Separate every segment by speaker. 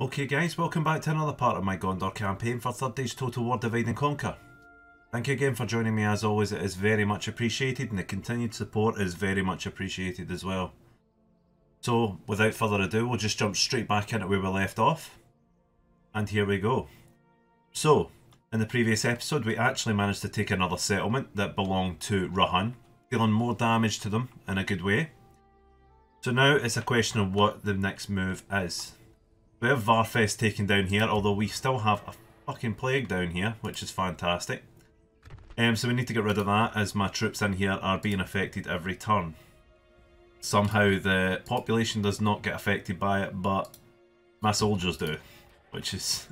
Speaker 1: Okay guys, welcome back to another part of my Gondor campaign for 3rd Days Total War Divide and Conquer. Thank you again for joining me. As always, it is very much appreciated and the continued support is very much appreciated as well. So without further ado, we'll just jump straight back into where we left off. And here we go. So, in the previous episode we actually managed to take another settlement that belonged to Rahun, dealing more damage to them in a good way. So now it's a question of what the next move is. We have Varfest taken down here, although we still have a fucking plague down here, which is fantastic. So we need to get rid of that, as my troops in here are being affected every turn. Somehow the population does not get affected by it, but my soldiers do, which is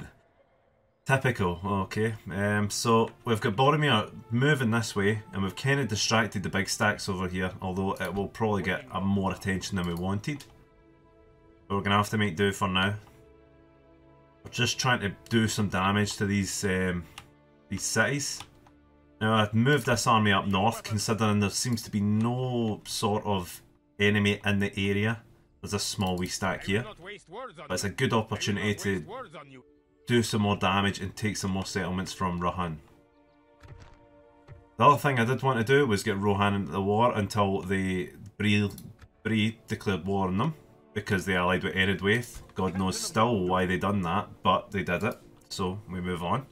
Speaker 1: typical. Okay, so we've got Boromir moving this way, and we've kind of distracted the big stacks over here, although it will probably get more attention than we wanted. But we're going to have to make do for now. We're just trying to do some damage to these cities. Now I've moved this army up north, considering there seems to be no sort of enemy in the area. There's a small wee stack here, but it's a good opportunity to do some more damage and take some more settlements from Rohan. The other thing I did want to do was get Rohan into the war until the Bree declared war on them, because they allied with Eredwaith. God knows still why they done that, but they did it, so we move on.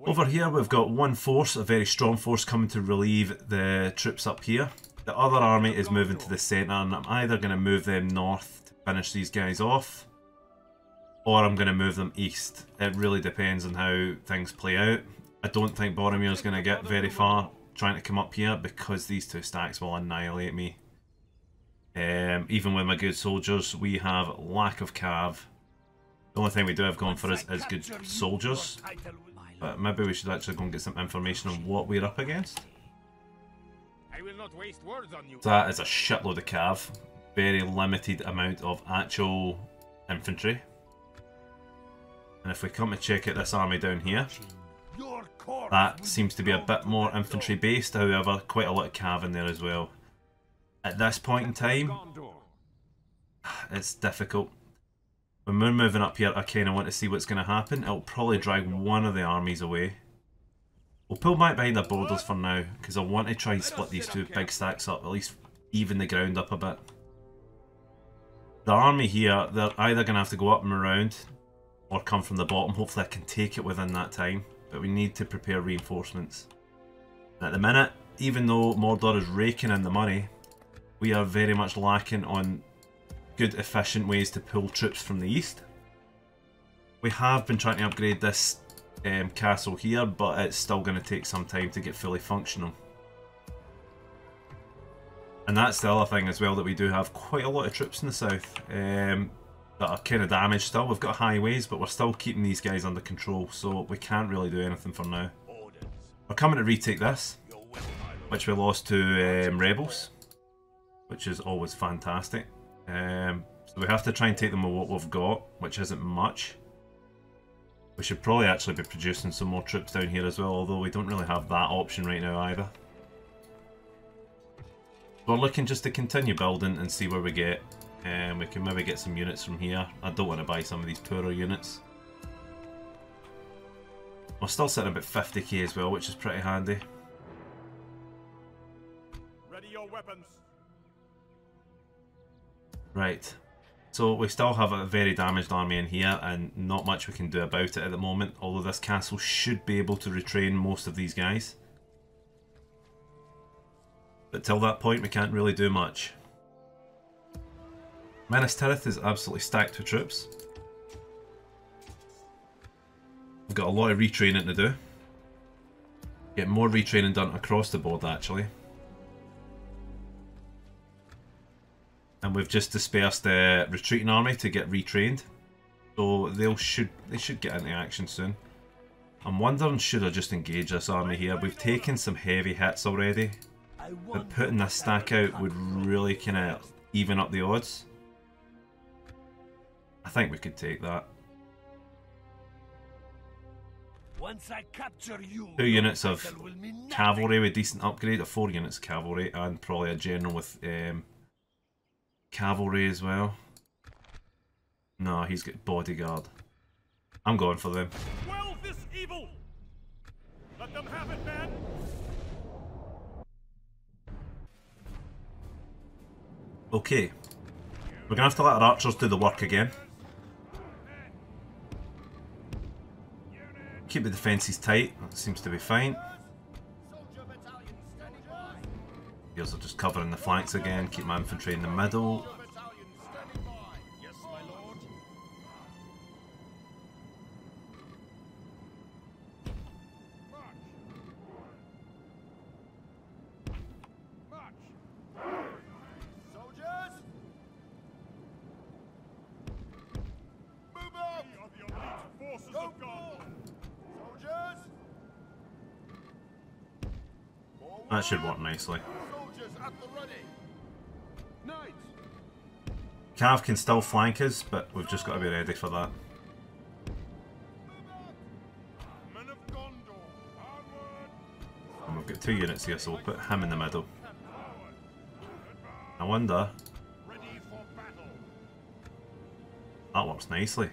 Speaker 1: Over here we've got one force, a very strong force, coming to relieve the troops up here. The other army is moving to the centre, and I'm either going to move them north to finish these guys off, or I'm going to move them east. It really depends on how things play out. I don't think Boromir is going to get very far trying to come up here, because these two stacks will annihilate me. Even with my good soldiers, we have lack of cav. The only thing we do have going for us is good soldiers. But maybe we should actually go and get some information on what we're up against. That is a shitload of cav. Very limited amount of actual infantry. And if we come to check out this army down here, that seems to be a bit more infantry based, however quite a lot of cav in there as well. At this point in time, it's difficult. When we're moving up here, I kind of want to see what's going to happen. It'll probably drag one of the armies away. We'll pull back behind our borders for now, because I want to try and split these two big stacks up, at least even the ground up a bit. The army here, they're either going to have to go up and around, or come from the bottom. Hopefully I can take it within that time, but we need to prepare reinforcements. And at the minute, even though Mordor is raking in the money, we are very much lacking on good, efficient ways to pull troops from the east. We have been trying to upgrade this castle here, but it's still going to take some time to get fully functional. And that's the other thing as well, that we do have quite a lot of troops in the south that are kind of damaged still. We've got highways, but we're still keeping these guys under control, so we can't really do anything for now. We're coming to retake this, which we lost to rebels, which is always fantastic. So we have to try and take them with what we've got, which isn't much. We should probably actually be producing some more troops down here as well, although we don't really have that option right now either. We're looking just to continue building and see where we get. We can maybe get some units from here. I don't want to buy some of these poorer units. We're still sitting about 50k as well, which is pretty handy.
Speaker 2: Ready your weapons.
Speaker 1: Right, so we still have a very damaged army in here, and not much we can do about it at the moment, although this castle should be able to retrain most of these guys. But till that point we can't really do much. Minas Tirith is absolutely stacked with troops. We've got a lot of retraining to do. Get more retraining done across the board actually. And we've just dispersed the retreating army to get retrained, so they should get into action soon. I'm wondering, should I just engage this army here? We've taken some heavy hits already, but putting this stack out would really kind of even up the odds. I think we could take that.
Speaker 2: Once I capture you,
Speaker 1: 2 units of cavalry with decent upgrade, or 4 units of cavalry, and probably a general with cavalry as well. No, he's got bodyguard. I'm going for them.
Speaker 2: Quell this evil! Let them have it, men!
Speaker 1: Okay. We're gonna have to let our archers do the work again. Keep the defences tight. That seems to be fine. Here's are just covering the flanks again. Keep my infantry in the middle. That should work nicely. Cav can still flank us, but we've just got to be ready for that. And we've got 2 units here, so we'll put him in the middle. I wonder... That works nicely.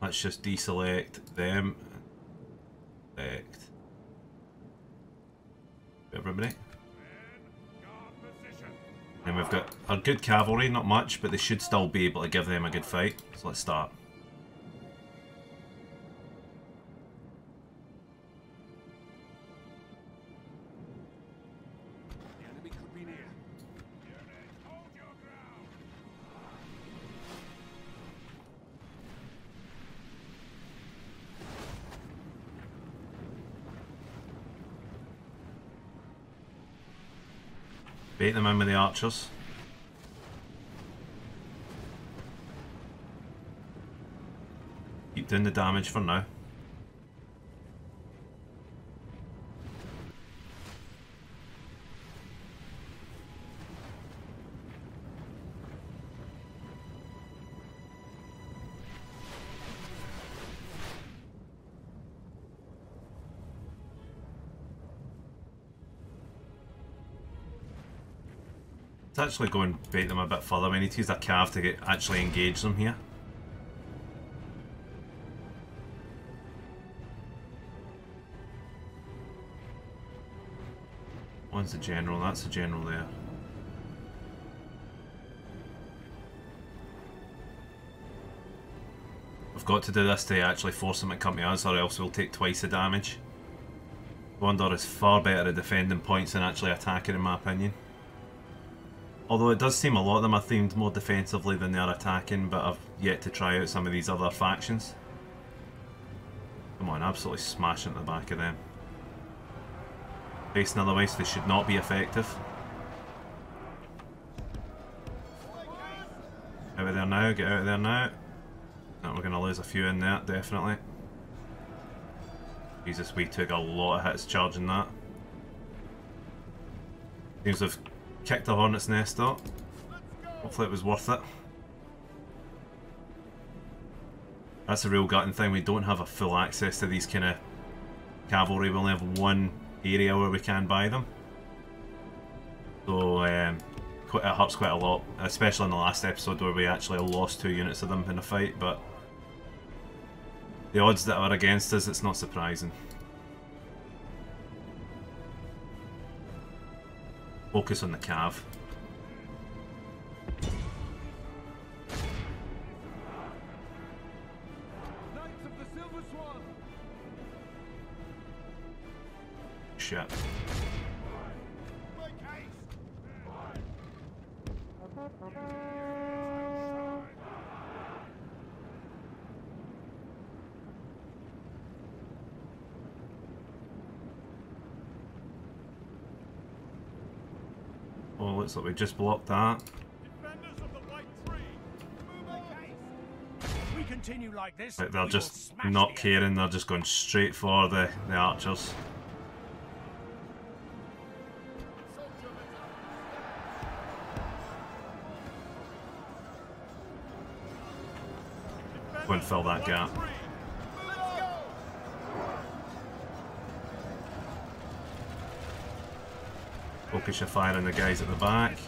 Speaker 1: Let's just deselect them. Select everybody. And we've got our good cavalry, not much, but they should still be able to give them a good fight. So let's start. Bait them in with the archers. Keep doing the damage for now. Let's actually go and bait them a bit further. We need to use a cav to actually engage them here. One's the general, that's the general there. We've got to do this to actually force them to come to us, or else we'll take twice the damage. Gondor is far better at defending points than actually attacking, in my opinion. Although it does seem a lot of them are themed more defensively than they are attacking, but I've yet to try out some of these other factions. Come on, absolutely smash into the back of them. Facing otherwise, they should not be effective. Out of there now, get out of there now. No, we're going to lose a few in there, definitely. Jesus, we took a lot of hits charging that. Seems to have kicked a hornet's nest up. Hopefully it was worth it. That's the real gutting thing, we don't have a full access to these kind of cavalry, we only have one area where we can buy them. So it hurts quite a lot, especially in the last episode where we actually lost 2 units of them in a fight, but the odds that are against us, it's not surprising. Focus on the cav. Shit. Oh, looks like we just blocked that.
Speaker 2: Defenders of the White Tree.
Speaker 3: If we continue like this,
Speaker 1: Like, they're
Speaker 3: we
Speaker 1: just
Speaker 3: will smash
Speaker 1: not
Speaker 3: the
Speaker 1: caring, they're just going straight for the archers. Go and fill that gap. Focus your fire on the guys at the back.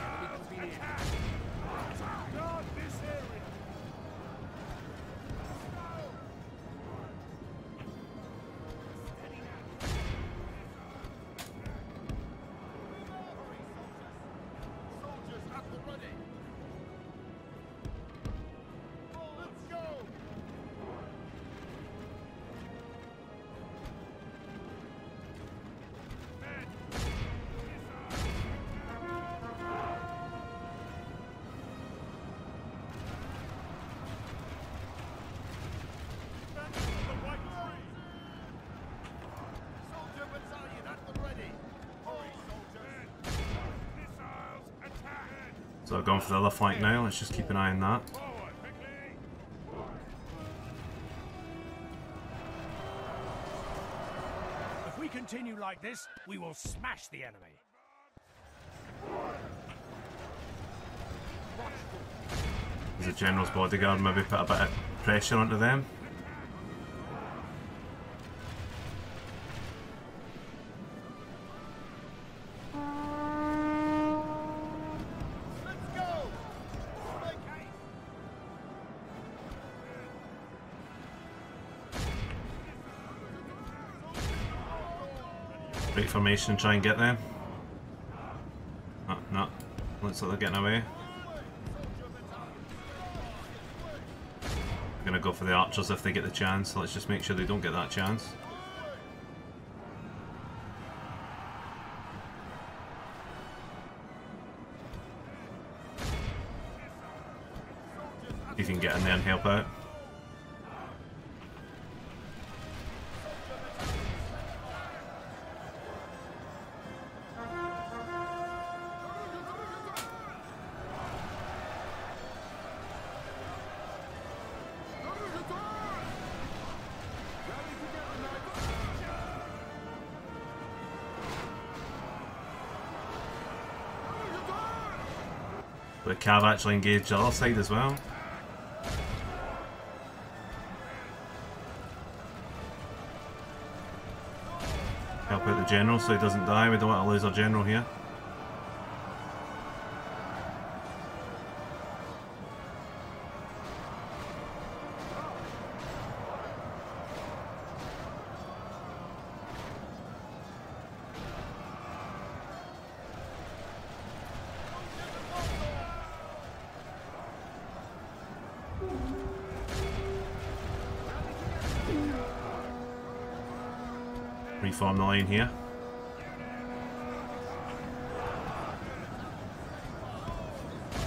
Speaker 1: So I've gone for the other flank now, let's just keep an eye on that.
Speaker 2: If we continue like this, we will smash the enemy.
Speaker 1: As a general's bodyguard, maybe put a bit of pressure onto them. Break formation, try and get them. Oh, no, looks like they're getting away. I'm gonna go for the archers if they get the chance, so let's just make sure they don't get that chance. You can get in there and help out. The Cav actually engaged the other side as well. Help out the general so he doesn't die, we don't want to lose our general here. Reform the line here.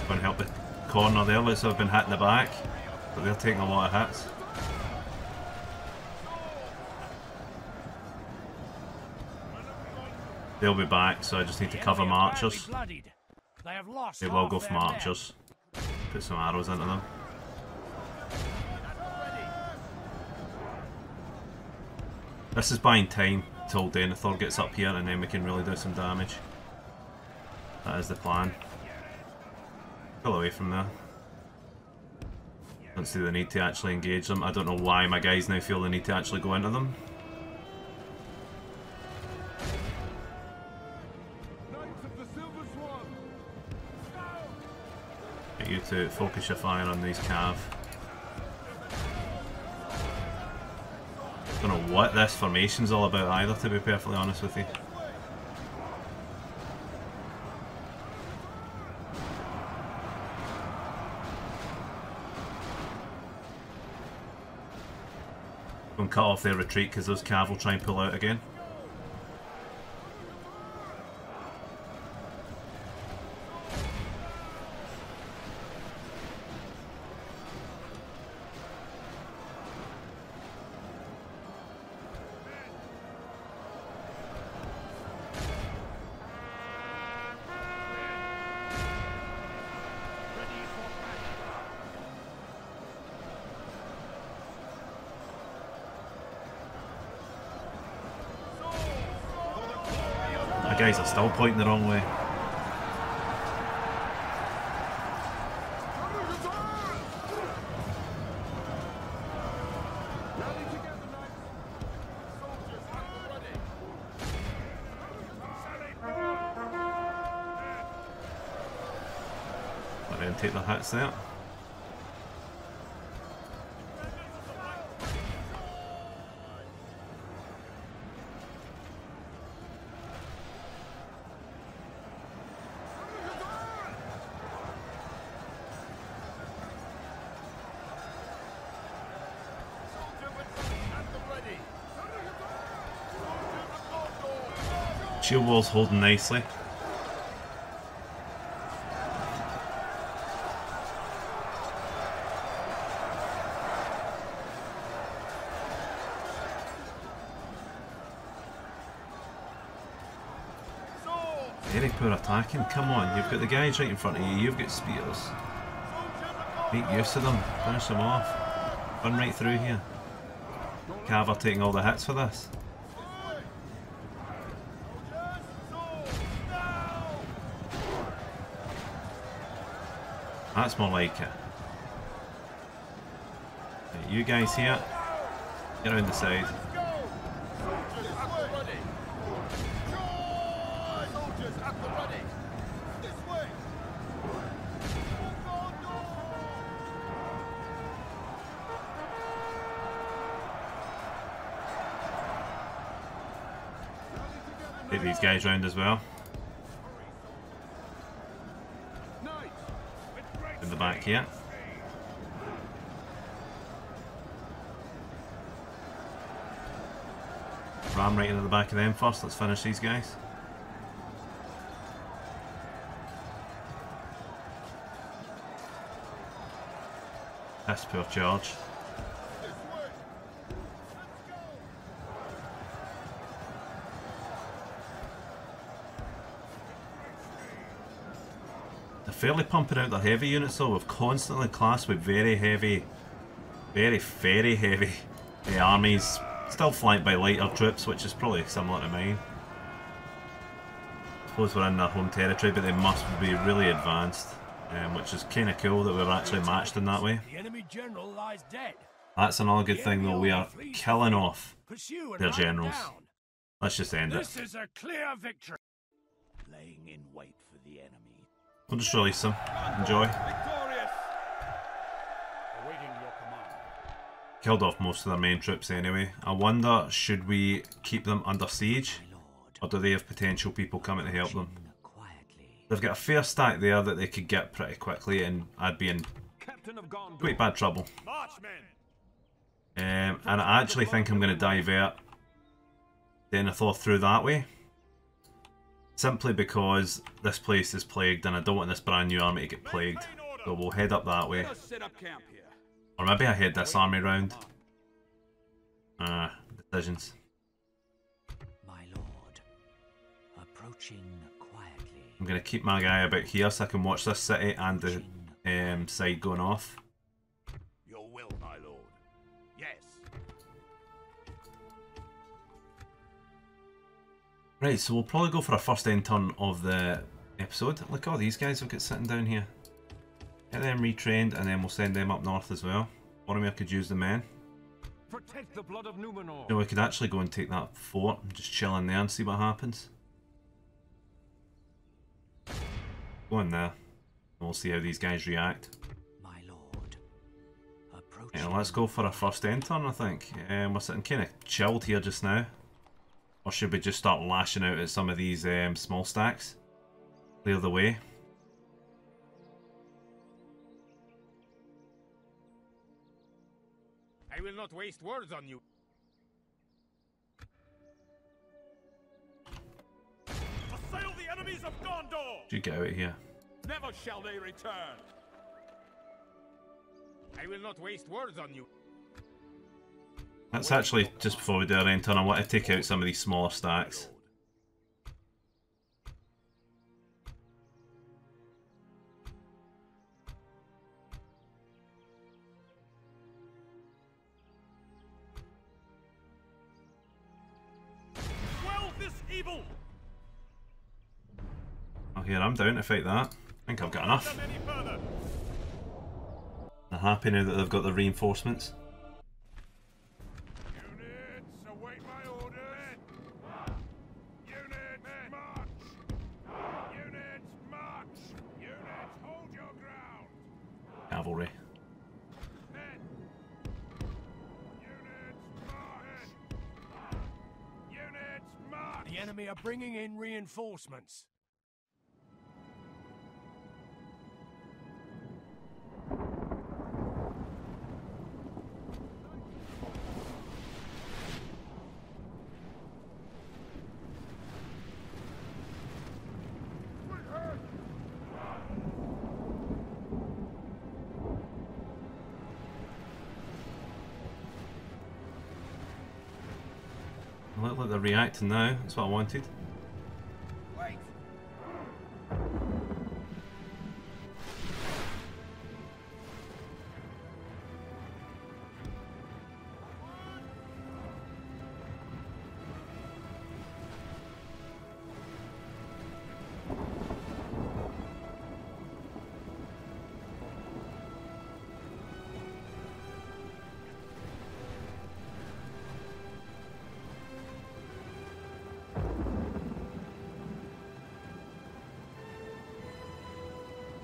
Speaker 1: Going to help the corner there, looks like they've been hit in the back, but they're taking a lot of hits. They'll be back, so I just need to cover my archers. They will go for my archers. Put some arrows into them. This is buying time till Denethor gets up here and then we can really do some damage. That is the plan. Pull away from there. Don't see the need to actually engage them. I don't know why my guys now feel the need to actually go into them. Get you to focus your fire on these Cav. Don't know what this formation's all about either, to be perfectly honest with you. Go and cut off their retreat because those Cav will try and pull out again. Guys are still pointing the wrong way. Let them take their hits there. Shield wall's holding nicely. Very poor attacking. Come on, you've got the guys right in front of you. You've got spears. Make use of them. Finish them off. Run right through here. Cav taking all the hits for this. That's more like it. Right, you guys here, get around the side. Take these guys round as well. In the back here. Ram right into the back of them first. Let's finish these guys. That's poor charge. They're fairly pumping out their heavy units though. We've constantly clashed with very heavy, very heavy armies. Still flanked by lighter troops, which is probably similar to mine. I suppose we're in their home territory, but they must be really advanced, which is kind of cool that we're actually matched in that way.
Speaker 2: The enemy general lies dead.
Speaker 1: That's another good thing though, we are killing off their generals. Let's just end it.
Speaker 2: This is a clear victory. Laying in wait for the enemy.
Speaker 1: We'll just release them. Enjoy.
Speaker 2: Victorious. Awaiting your command.
Speaker 1: Killed off most of their main troops anyway. I wonder, should we keep them under siege? Or do they have potential people coming to help them? They've got a fair stack there that they could get pretty quickly, and I'd be in quite bad trouble. And I actually think I'm going to divert Denethor through that way. Simply because this place is plagued and I don't want this brand new army to get plagued. So we'll head up that way. Or maybe I head this army round. Decisions.
Speaker 3: My lord, approaching quietly.
Speaker 1: I'm going to keep my guy about here so I can watch this city and the side going off.
Speaker 2: Your will, my lord. Yes.
Speaker 1: Right, so we'll probably go for a first end turn of the episode. Look at all these guys we've got sitting down here. Get them retrained and then we'll send them up north as well. Boromir could use the men.
Speaker 2: Protect the blood of Numenor.
Speaker 1: You know, we could actually go and take that fort and just chill in there and see what happens. Go in there and we'll see how these guys react.
Speaker 3: My lord, approaching.
Speaker 1: Yeah, let's go for a first end turn, I think. We're sitting kind of chilled here just now. Or should we just start lashing out at some of these small stacks? Clear the way.
Speaker 2: I will not waste words on you. Assail the enemies of Gondor!
Speaker 1: You get out of here.
Speaker 2: Never shall they return. I will not waste words on you.
Speaker 1: That's actually, just before we do our end turn, I want to take out some of these smaller stacks.
Speaker 2: Quell this evil!
Speaker 1: Oh, here, I'm down to fight that. I think I've got enough.
Speaker 2: Them any further.
Speaker 1: They're happy now that they've got the reinforcements.
Speaker 2: Units, await my orders. Units, march! Units, march! Units, hold your ground!
Speaker 1: cavalry.
Speaker 2: The enemy are bringing in reinforcements.
Speaker 1: Look like they're reacting now. That's what I wanted.
Speaker 2: Wait!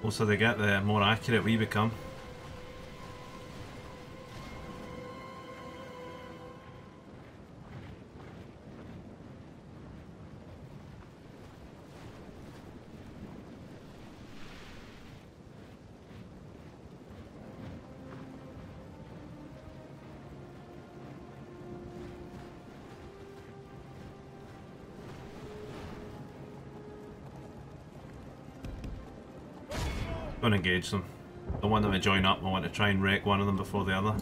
Speaker 1: Also, they get, the more accurate we become. Don't engage them. Don't want them to join up. I want to try and wreck one of them before the other.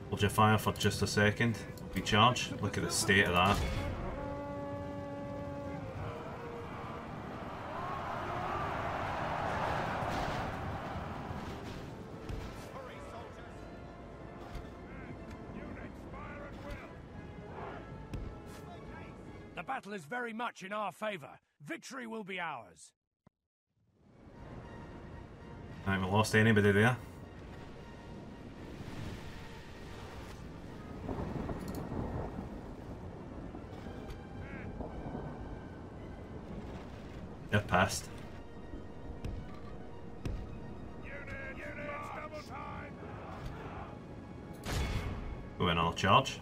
Speaker 1: Hold your fire for just a second. Recharge. Look at the state of that.
Speaker 2: The battle is very much in our favor. Victory will be ours.
Speaker 1: I haven't lost anybody there. They're past. Go in, I'll charge.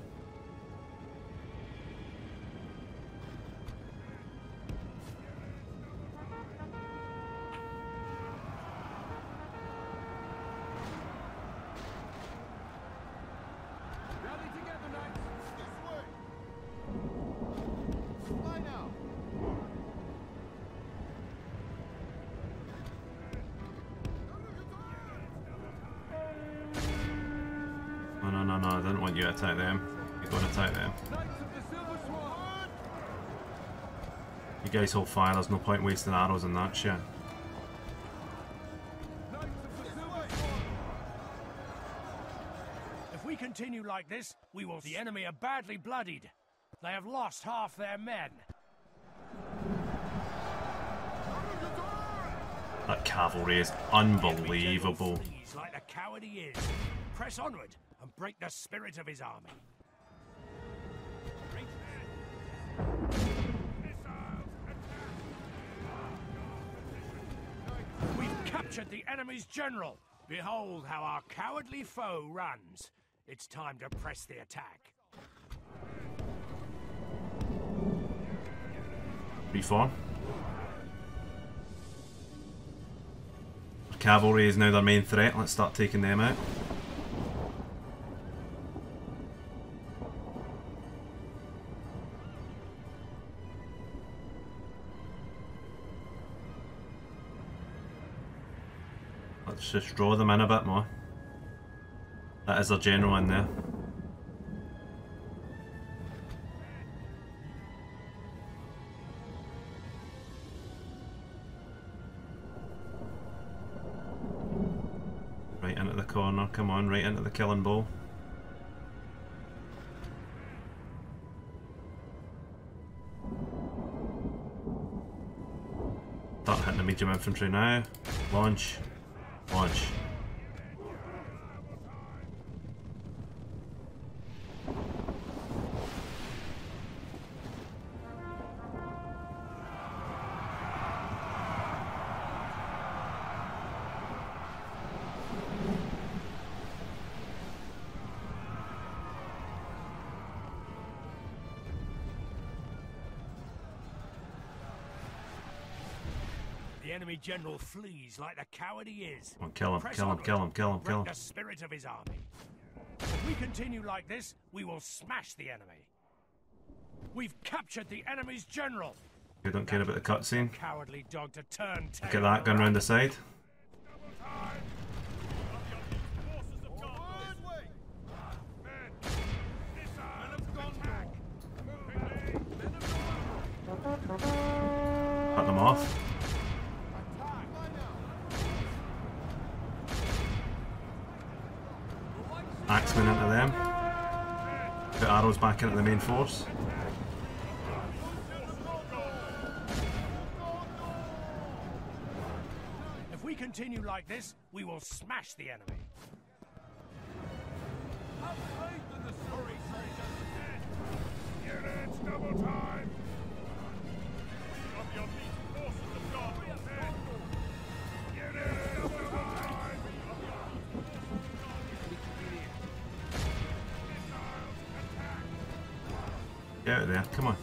Speaker 1: No, I don't want you to attack them. You're going to attack them. You guys hold fire, there's no point wasting arrows on that shit.
Speaker 2: If we continue like this, we will. The enemy are badly bloodied. They have lost half their men.
Speaker 1: That cavalry is unbelievable.
Speaker 2: He's like the coward he is. Press onward and break the spirit of his army. We've captured the enemy's general. Behold how our cowardly foe runs. It's time to press the attack.
Speaker 1: Reform. Cavalry is now their main threat. Let's start taking them out. Let's just draw them in a bit more. That is their general in there. Right into the corner, come on, right into the killing ball. Start hitting the medium infantry now. Launch. Launch.
Speaker 2: The enemy general flees like the coward he is.
Speaker 1: Come on, kill him,
Speaker 2: Press
Speaker 1: kill him,
Speaker 2: onward.
Speaker 1: kill him, kill him, kill him.
Speaker 2: Break the spirit of his army. If we continue like this, we will smash the enemy. We've captured the enemy's general.
Speaker 1: You don't care about the cutscene.
Speaker 2: Cowardly dog to turn tail.
Speaker 1: Look at that, going round the side. Cut them off. Axemen into them. Put arrows back into the main force.
Speaker 2: If we continue like this, we will smash the enemy. Have faith in the story, Units, double time! Of your lead forces of God, Units, double time!
Speaker 1: Get out of there, come on.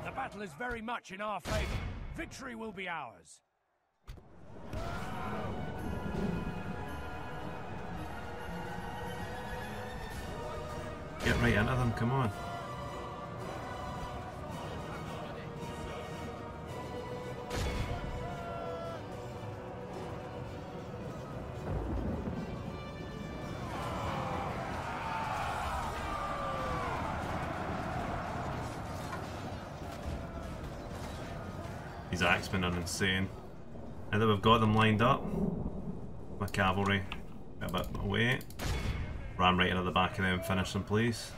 Speaker 2: The battle is very much in our favor. Victory will be ours.
Speaker 1: Get right into them, come on. These axemen are insane. Now that we've got them lined up, my cavalry, get a bit away. Ram right into the back of them and finish them, please.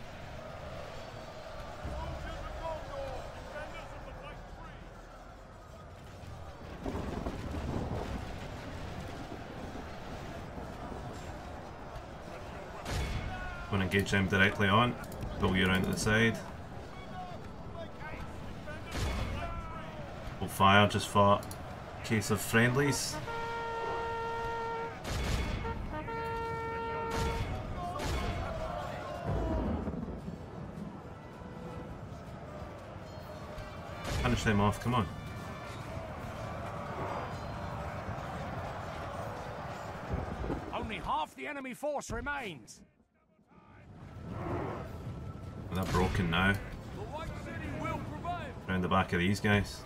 Speaker 1: Going to engage them directly on. Pull you around to the side. Hold fire just for a case of friendlies. Finish them off, come on.
Speaker 2: Only half the enemy force remains.
Speaker 1: They're broken now. Around the back of these guys.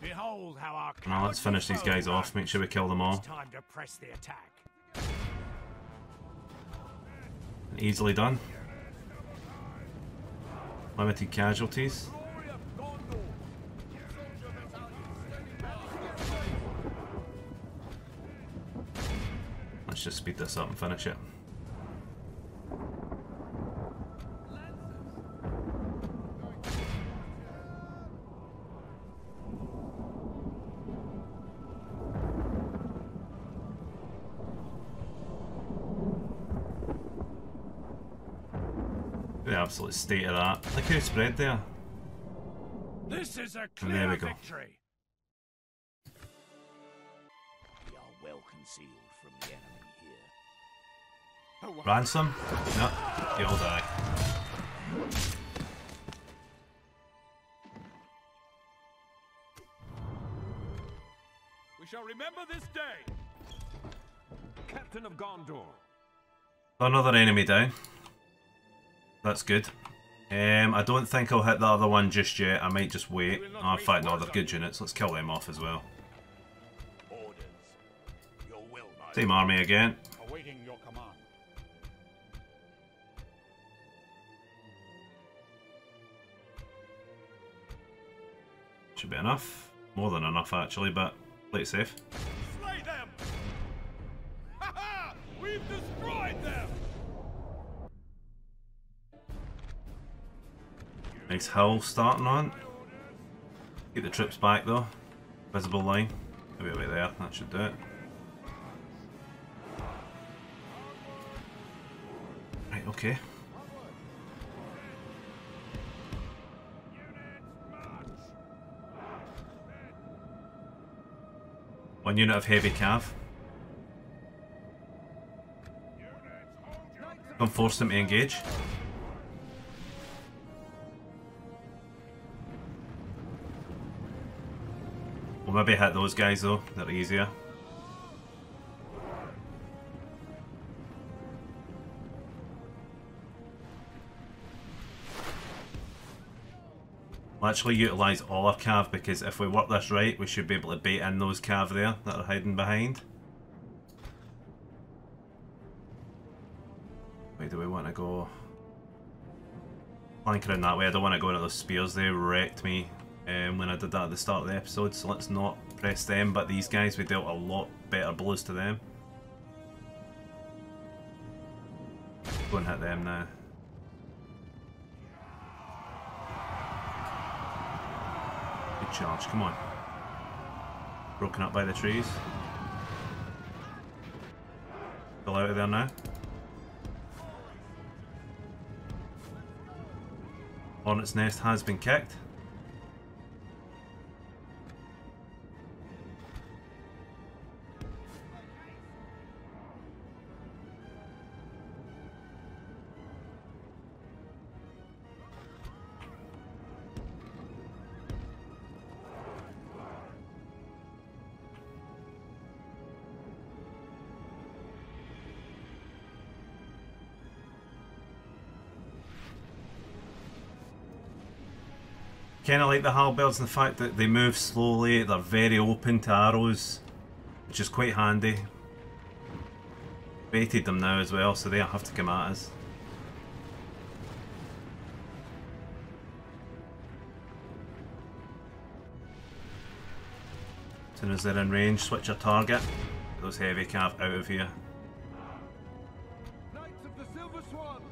Speaker 2: Behold how our
Speaker 1: Now let's finish these guys off, make sure we kill them all.
Speaker 2: It's time to press the attack.
Speaker 1: Easily done. Limited casualties. Let's just speed this up and finish it. The absolute state of that. Look how spread there.
Speaker 2: This is a
Speaker 1: And there
Speaker 2: clear
Speaker 1: we go.
Speaker 2: victory.
Speaker 3: We are well concealed from the enemy here.
Speaker 1: Ransom? No, you'll die.
Speaker 4: We shall remember this day. Captain of Gondor.
Speaker 1: Another enemy down. That's good. I don't think I'll hit the other one just yet. I might just wait. Oh, in fact, no, they're good units. Let's kill them off as well.
Speaker 2: Orders. Your will, my
Speaker 1: Same army again.
Speaker 2: awaiting your command.
Speaker 1: Should be enough. More than enough actually, but play it safe.
Speaker 4: Slay them! Ha ha! We've destroyed them!
Speaker 1: Nice hill starting on. Get the troops back though. Visible line. Maybe right there, that should do it. Right, okay. One unit of heavy cav. Don't force them to engage. We'll maybe hit those guys though, they're easier. We'll actually utilise all our cav because if we work this right, we should be able to bait in those cav there that are hiding behind. Wait, do we want to go flanking that way? I don't want to go into those spears, they wrecked me when I did that at the start of the episode, so let's not press them, but these guys, we dealt a lot better blows to them. Go and hit them now. Good charge, come on. Broken up by the trees. Still out of there now. Hornet's nest has been kicked. Kind of like the halberds in the fact that they move slowly, they're very open to arrows, which is quite handy. Baited them now as well, so they don't have to come at us. As soon as they're in range, switch our target. Get those heavy cav out of here.
Speaker 4: Knights of the Silver Swan!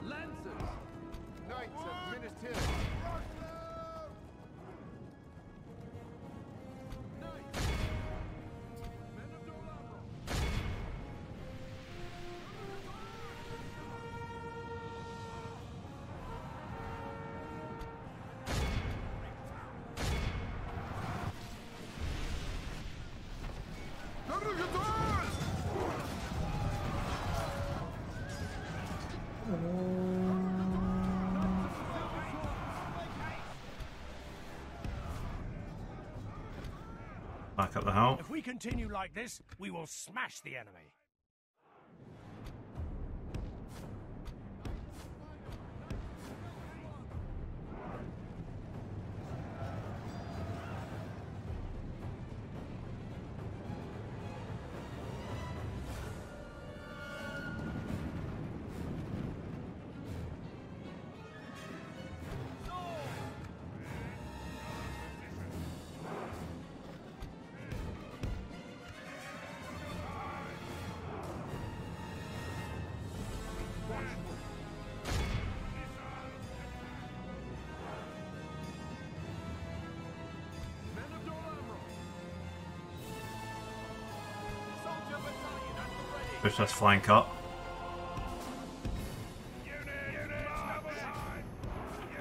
Speaker 4: Lancers! Knights of Minas Tirith! Knights! Men of Dolabra!
Speaker 1: Back up the hill.
Speaker 2: If we continue like this, we will smash the enemy.
Speaker 1: Push this flank up.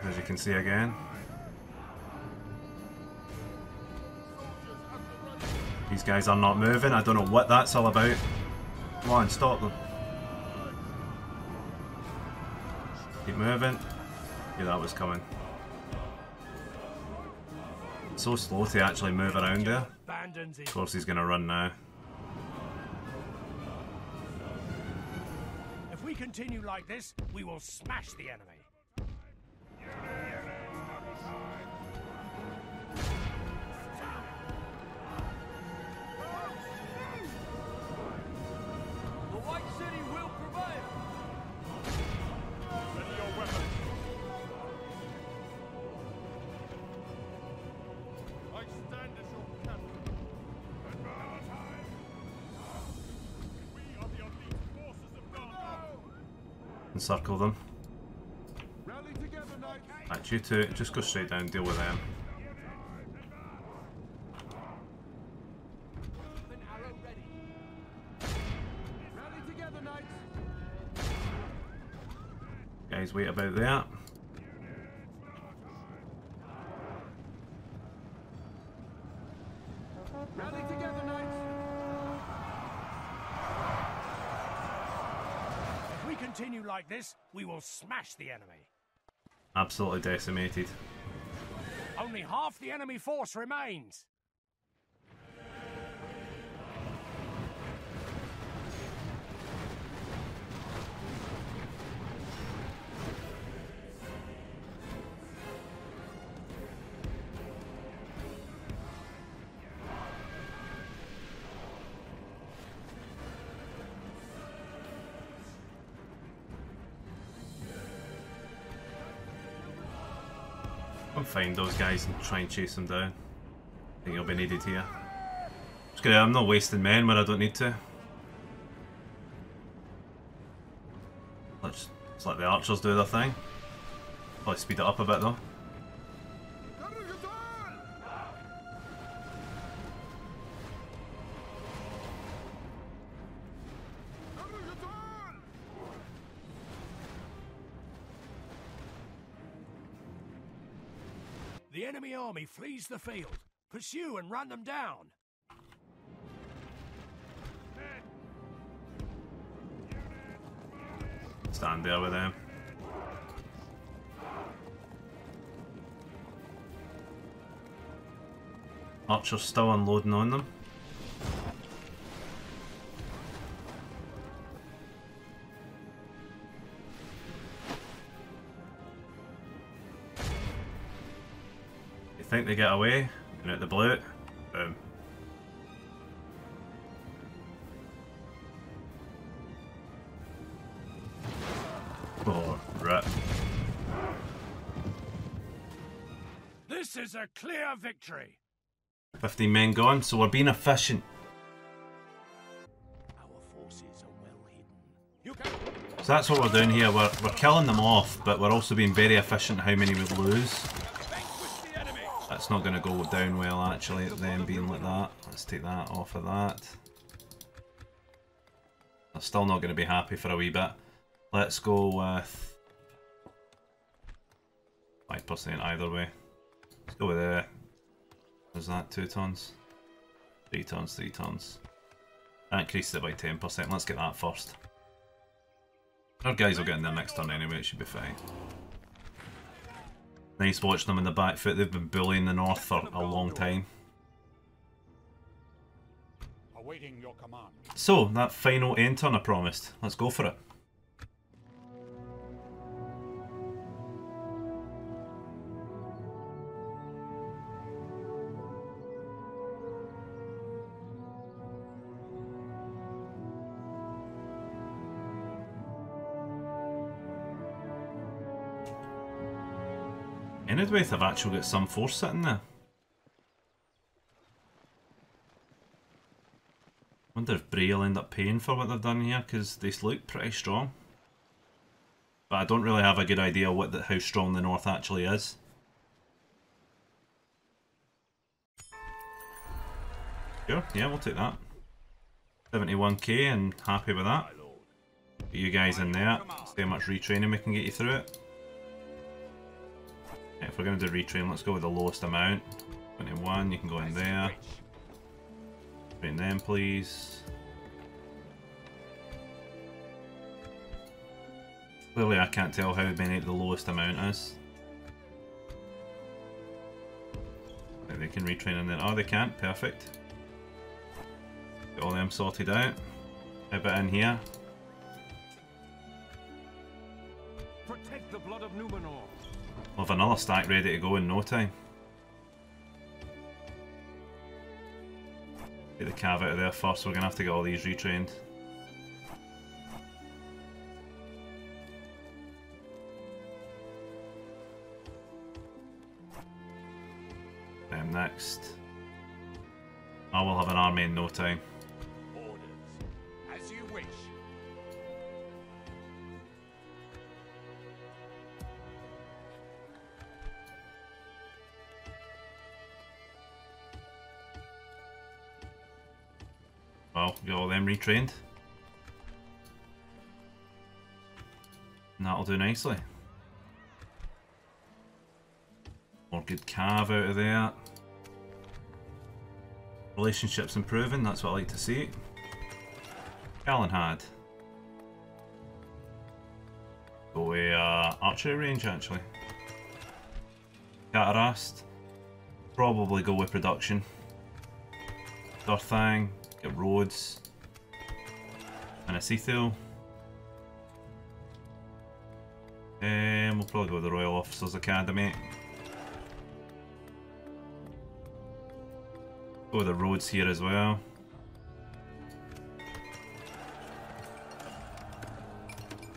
Speaker 1: As you can see again. These guys are not moving. I don't know what that's all about. Come on, stop them. Keep moving. Yeah, that was coming. So slow to actually move around there. Of course he's going to run now.
Speaker 2: If we continue like this, we will smash the enemy.
Speaker 4: The White City will prevail! Ready your weapons!
Speaker 1: Encircle them.
Speaker 4: Rally together, knights.
Speaker 1: Right, you two, just go straight down, deal with them.
Speaker 4: An arrow ready. Rally together, knights.
Speaker 1: Guys, wait about there.
Speaker 4: Rally together, knights.
Speaker 2: If we continue like this, we will smash the enemy.
Speaker 1: Absolutely decimated.
Speaker 2: Only half the enemy force remains.
Speaker 1: I'll find those guys and try and chase them down. I think you'll be needed here. I'm not wasting men where I don't need to. Let's let the archers do their thing. Probably speed it up a bit though.
Speaker 2: The enemy army flees the field. Pursue and run them down.
Speaker 1: Stand there with them. Archers still unloading on them. You think they get away? And out the blue, boom. Oh, rip.
Speaker 2: This is a clear victory.
Speaker 1: 15 men gone, so we're being efficient.
Speaker 3: Our forces are well hidden.
Speaker 2: You can...
Speaker 1: So that's what we're doing here. We're killing them off, but we're also being very efficient how many we lose.
Speaker 2: vanquish the enemy.
Speaker 1: That's not going to go down well, actually, them being like that. Let's take that off of that. I'm still not going to be happy for a wee bit. Let's go with 5% either way. Let's go with was that 2 tons? 3 tons, 3 tons. That increased it by 10%. Let's get that first. Our guys will get in there next turn anyway, it should be fine. Nice watching them in the back foot. They've been bullying the north for a long time.
Speaker 4: Awaiting your command.
Speaker 1: So, that final end turn I promised. Let's go for it. Enidwaith have actually got some force sitting there. Wonder if Bray will end up paying for what they've done here, because they look pretty strong. But I don't really have a good idea how strong the north actually is. Sure, yeah, we'll take that. 71k and happy with that. Get you guys in there. See how much retraining we can get you through it. Yeah, if we're going to do retrain, let's go with the lowest amount. 21, you can go in there. Train them, please. Clearly I can't tell how many the lowest amount is. They can retrain in there. Oh, they can't. Perfect. Get all them sorted out. A bit in here.
Speaker 4: Protect the blood of Numenor.
Speaker 1: We'll have another stack ready to go in no time. Get the cav out of there first, we're going to have to get all these retrained. Them next. I will have an army in no time.
Speaker 3: Orders. As you wish.
Speaker 1: well, get all them retrained. And that'll do nicely. More good cav out of there. Relationships improving, that's what I like to see. Alan had. Go away, archery range actually. Catarast. Probably go with production. Durthang, get roads. And a Seathil. We'll probably go with the Royal Officers Academy. Go with the roads here as well.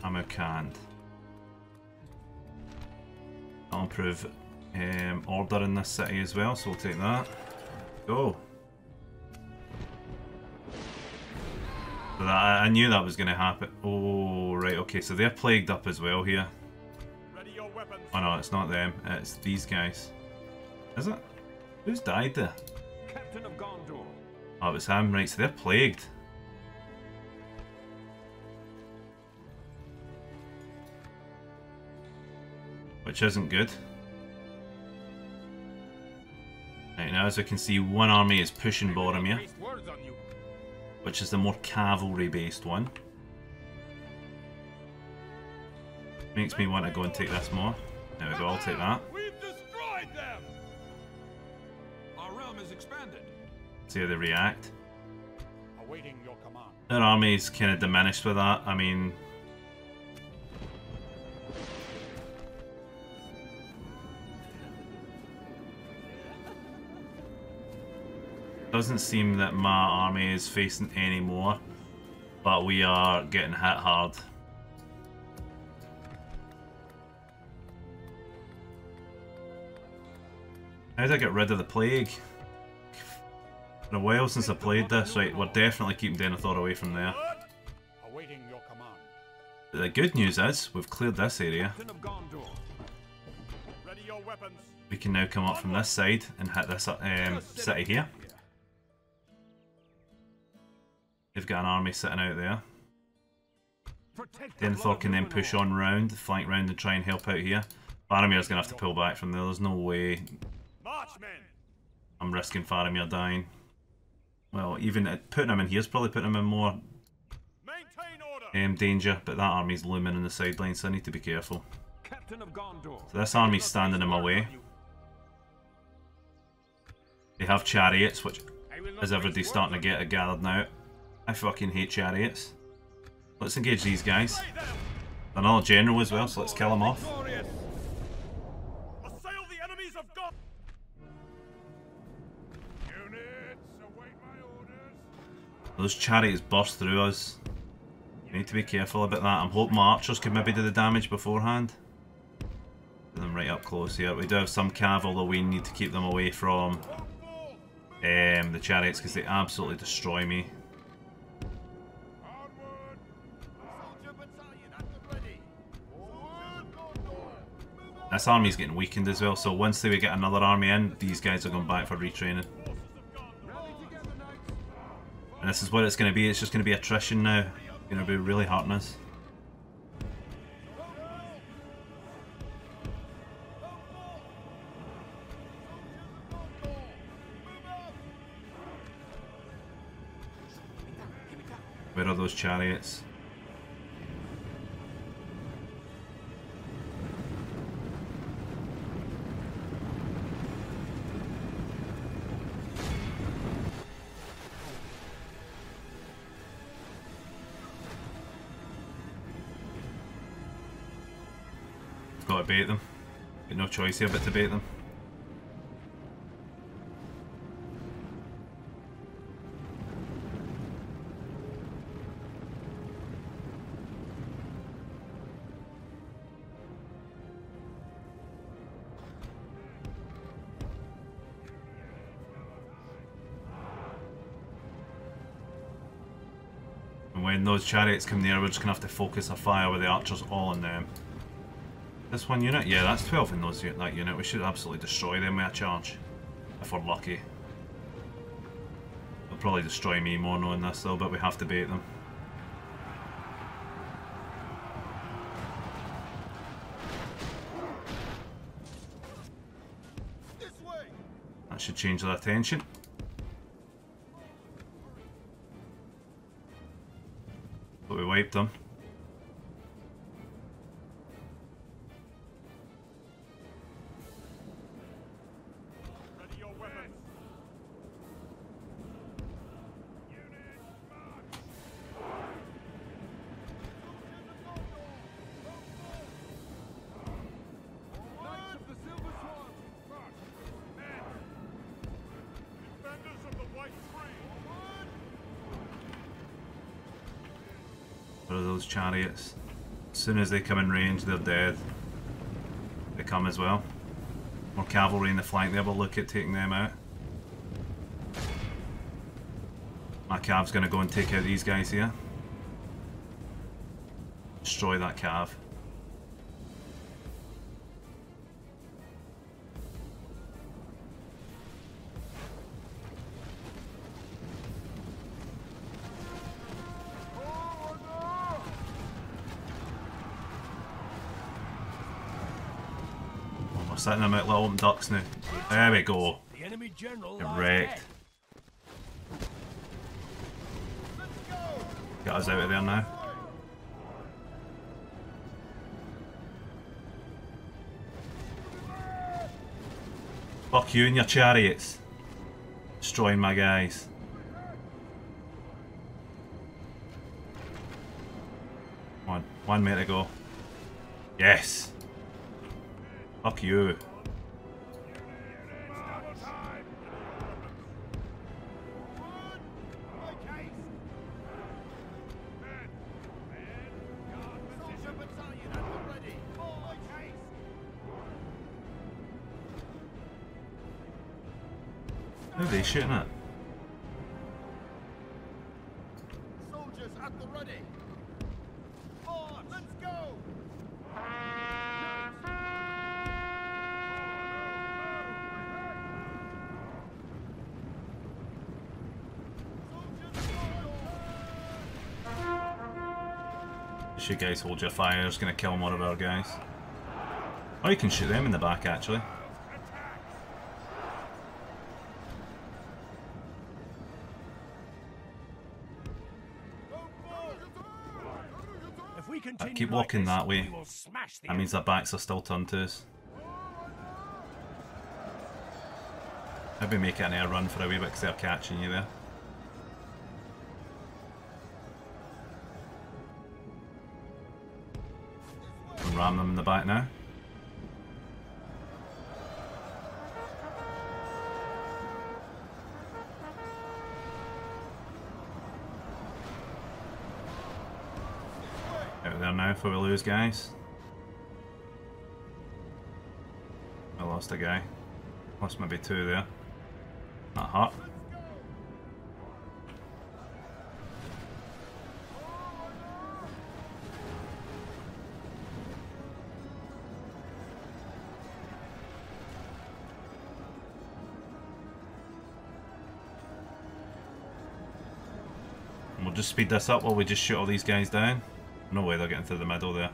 Speaker 1: Ammo canned. I'll improve order in this city as well, so we'll take that. Go. So I knew that was going to happen. Oh, right, okay, so they're plagued up as well here.
Speaker 4: Ready your weapons.
Speaker 1: Oh no, it's not them, it's these guys. Is it? Who's died there?
Speaker 4: Captain of Gondor.
Speaker 1: Oh, it was him, right, so they're plagued. Which isn't good. Right, now as we can see, one army is pushing Boromir, which is the more cavalry based one. Makes me want to go and take this more. There we go, I'll take that.
Speaker 4: We've destroyed them. Our realm is expanded.
Speaker 1: See how they react.
Speaker 4: Awaiting your command.
Speaker 1: Their army's kind of diminished with that. I mean, doesn't seem that my army is facing any more, but we are getting hit hard. How do I get rid of the plague? Been a while since I played this. Right, we're definitely keeping Denethor away from there.
Speaker 4: Awaiting your command.
Speaker 1: The good news is, we've cleared this area.
Speaker 4: Captain of Gondor. Ready your weapons.
Speaker 1: We can now come up from this side and hit this city here. They've got an army sitting out there. Denethor can then push on round, flank round and try and help out here. Faramir's going to have to pull back from there, there's no way I'm risking Faramir dying. Well, even putting him in here is probably putting him in more danger, but that army's looming in the sidelines, so I need to be careful.
Speaker 4: Captain of Gondor.
Speaker 1: So this army's standing in my way. They have chariots, which is everybody's starting to get gathered now. I fucking hate chariots. Let's engage these guys. Another general as well, so let's kill him off.
Speaker 4: Assail the enemies of God. Units, await my orders.
Speaker 1: Those chariots burst through us. We need to be careful about that. I'm hoping my archers can maybe do the damage beforehand. Put them right up close here. We do have some cavalry, though we need to keep them away from the chariots because they absolutely destroy me. This army's getting weakened as well, so once they get another army in, these guys are going back for retraining. And this is what it's going to be, it's just going to be attrition now. It's going to be really hurting us. Where are those chariots? Got to bait them. Got no choice here but to bait them. And when those chariots come near, we're just going to have to focus our fire with the archers all on them. This one unit? Yeah, that's 12 in that unit. We should absolutely destroy them with a charge. If we're lucky. probably destroy me more knowing this though, but we have to bait them. That should change their attention. But we wiped them. What are those chariots? As soon as they come in range, they're dead. They come as well. More cavalry in the flank there, we'll look at taking them out. My cav's going to go and take out these guys here. Destroy that cav. Setting them out like open ducks now. There we go.
Speaker 2: The enemy general
Speaker 1: Get wrecked. Get us out of there now. Fuck you and your chariots. Destroying my guys. One minute to go. Yes. Fuck you. Who are they shooting at?
Speaker 3: Soldiers at the ready. Forward, let's go.
Speaker 1: You guys hold your fire, it's gonna kill one of our guys. Or you can shoot them in the back actually.
Speaker 2: If we continue
Speaker 1: Keep
Speaker 2: like
Speaker 1: walking
Speaker 2: this,
Speaker 1: that way.
Speaker 2: we will smash the
Speaker 1: That means their backs are still turned to us. Maybe make it an air run for a wee bit because they're catching you there. And ram them in the back now. Out there now before we lose guys. I lost a guy. Lost maybe two there. Not hot. And we'll just speed this up while we just shoot all these guys down. No way they're getting through the middle there.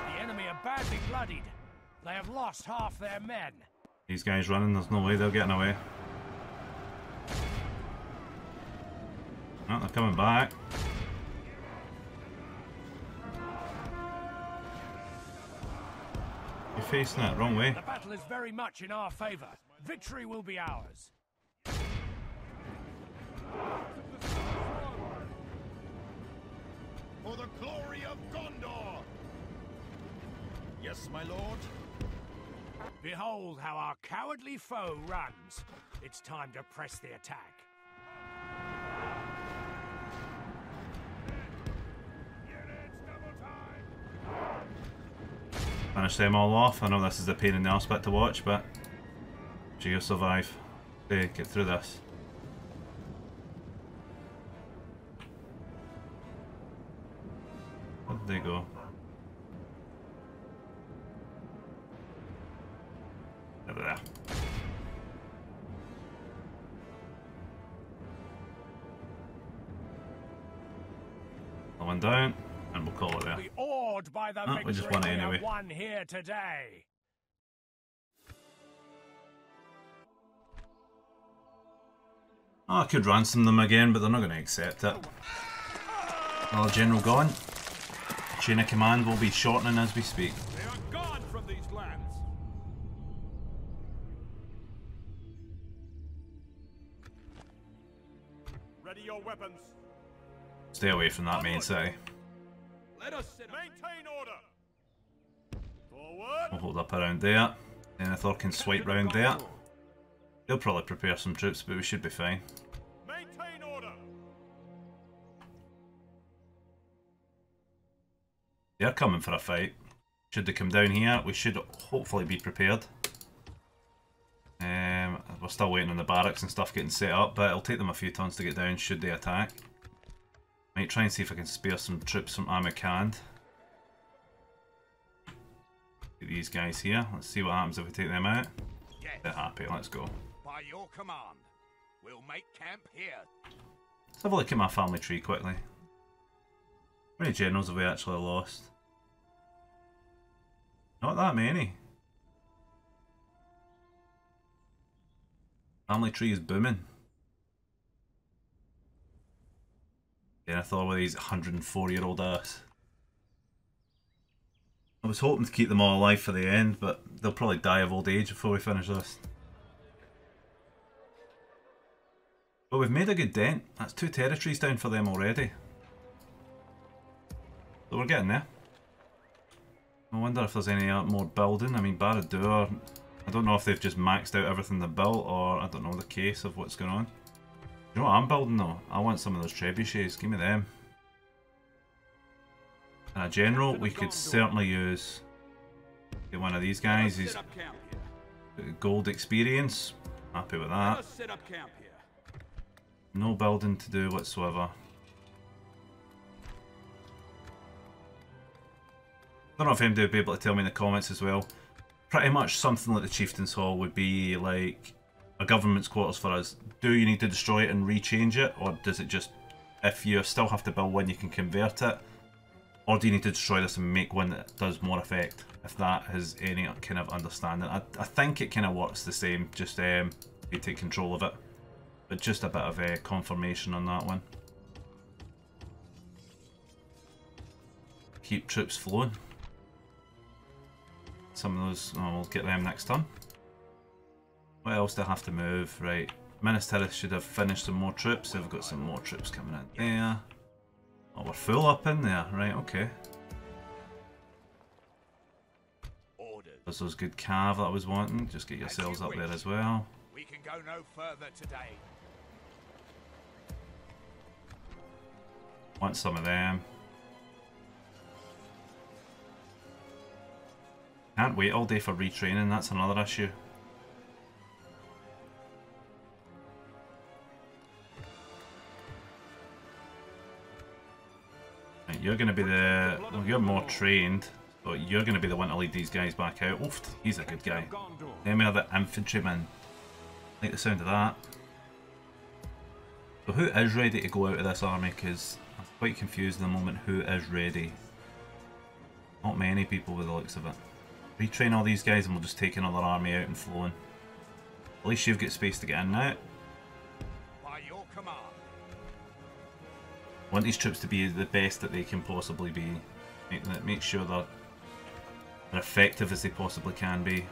Speaker 2: The enemy are badly bloodied. They have lost half their men.
Speaker 1: These guys running, there's no way they're getting away. Oh, they're coming back. You're facing it, wrong way.
Speaker 2: The battle is very much in our favor. Victory will be ours.
Speaker 3: For the glory of Gondor! Yes, my lord?
Speaker 2: Behold how our cowardly foe runs. It's time to press the attack.
Speaker 1: Finish them all off. I know this is a pain in the arse bit to watch, but you'll survive. Okay, get through this. Where did they go? one down, and we'll call it there.
Speaker 2: Be awed by the
Speaker 1: Oh, we just won it
Speaker 2: victory we
Speaker 1: anyway.
Speaker 2: have won here today.
Speaker 1: Oh, I could ransom them again, but they're not going to accept it. Well, General gone. Chain of command will be shortening as we speak.
Speaker 4: They are gone from these lands.
Speaker 3: Ready your weapons.
Speaker 1: Stay away from that main city.
Speaker 4: Let us sit.
Speaker 3: Maintain order. Forward.
Speaker 1: We'll hold up around there. Denethor can swipe round there. They'll probably prepare some troops, but we should be fine.
Speaker 3: Maintain order.
Speaker 1: They're coming for a fight. Should they come down here, we should hopefully be prepared. We're still waiting on the barracks and stuff getting set up, but it'll take them a few turns to get down should they attack. Might try and see if I can spare some troops from Amakand. Get these guys here. Let's see what happens if we take them out.
Speaker 3: Yes.
Speaker 1: They're happy, let's go.
Speaker 3: By your command, we'll make camp here.
Speaker 1: Let's have a look at my family tree quickly. How many generals have we actually lost? Not that many. Family tree is booming. Yeah, I thought with these 104-year-old ass. I was hoping to keep them all alive for the end, but they'll probably die of old age before we finish this. But we've made a good dent. That's 2 territories down for them already. So we're getting there. I wonder if there's any more building. I mean, Barad-dûr, I don't know if they've just maxed out everything they built, or I don't know the case of what's going on. You know what I'm building though? I want some of those trebuchets. Give me them. And a general, we could certainly use. Get one of these guys. He's
Speaker 4: Set up camp here.
Speaker 1: gold experience. Happy with
Speaker 4: Let
Speaker 1: that.
Speaker 4: us set up camp here.
Speaker 1: No building to do whatsoever. I don't know if anybody would be able to tell me in the comments as well. Pretty much something like the Chieftain's Hall would be like a government's quarters for us. Do you need to destroy it and rechange it? Or does it just, if you still have to build one, you can convert it? Or do you need to destroy this and make one that does more effect? If that has any kind of understanding. I think it kind of works the same, just you take control of it. But just a bit of confirmation on that one. Keep troops flowing. Some of those, oh, we'll get them next turn. What else do I have to move? Right, Minas Tirith should have finished some more troops. They've got some more troops coming in there. Oh, we're full up in there. Right, okay.
Speaker 3: Ordered.
Speaker 1: There's those good cav that I was wanting. Just get yourselves up there as well.
Speaker 3: We can go no further today.
Speaker 1: Want some of them. Can't wait all day for retraining, that's another issue. Right, you're going to be the... Well, you're more trained, but you're going to be the one to lead these guys back out. Oof, he's a good guy.
Speaker 4: Gondor.
Speaker 1: Them are the infantrymen. Like the sound of that. So who is ready to go out of this army? Because I'm quite confused at the moment who is ready. Not many people with the looks of it. Retrain all these guys and we'll just take another army out and flow in. At least you've got space to get in now.
Speaker 3: By your command.
Speaker 1: I want these troops to be the best that they can possibly be. Make sure they're effective as they possibly can be.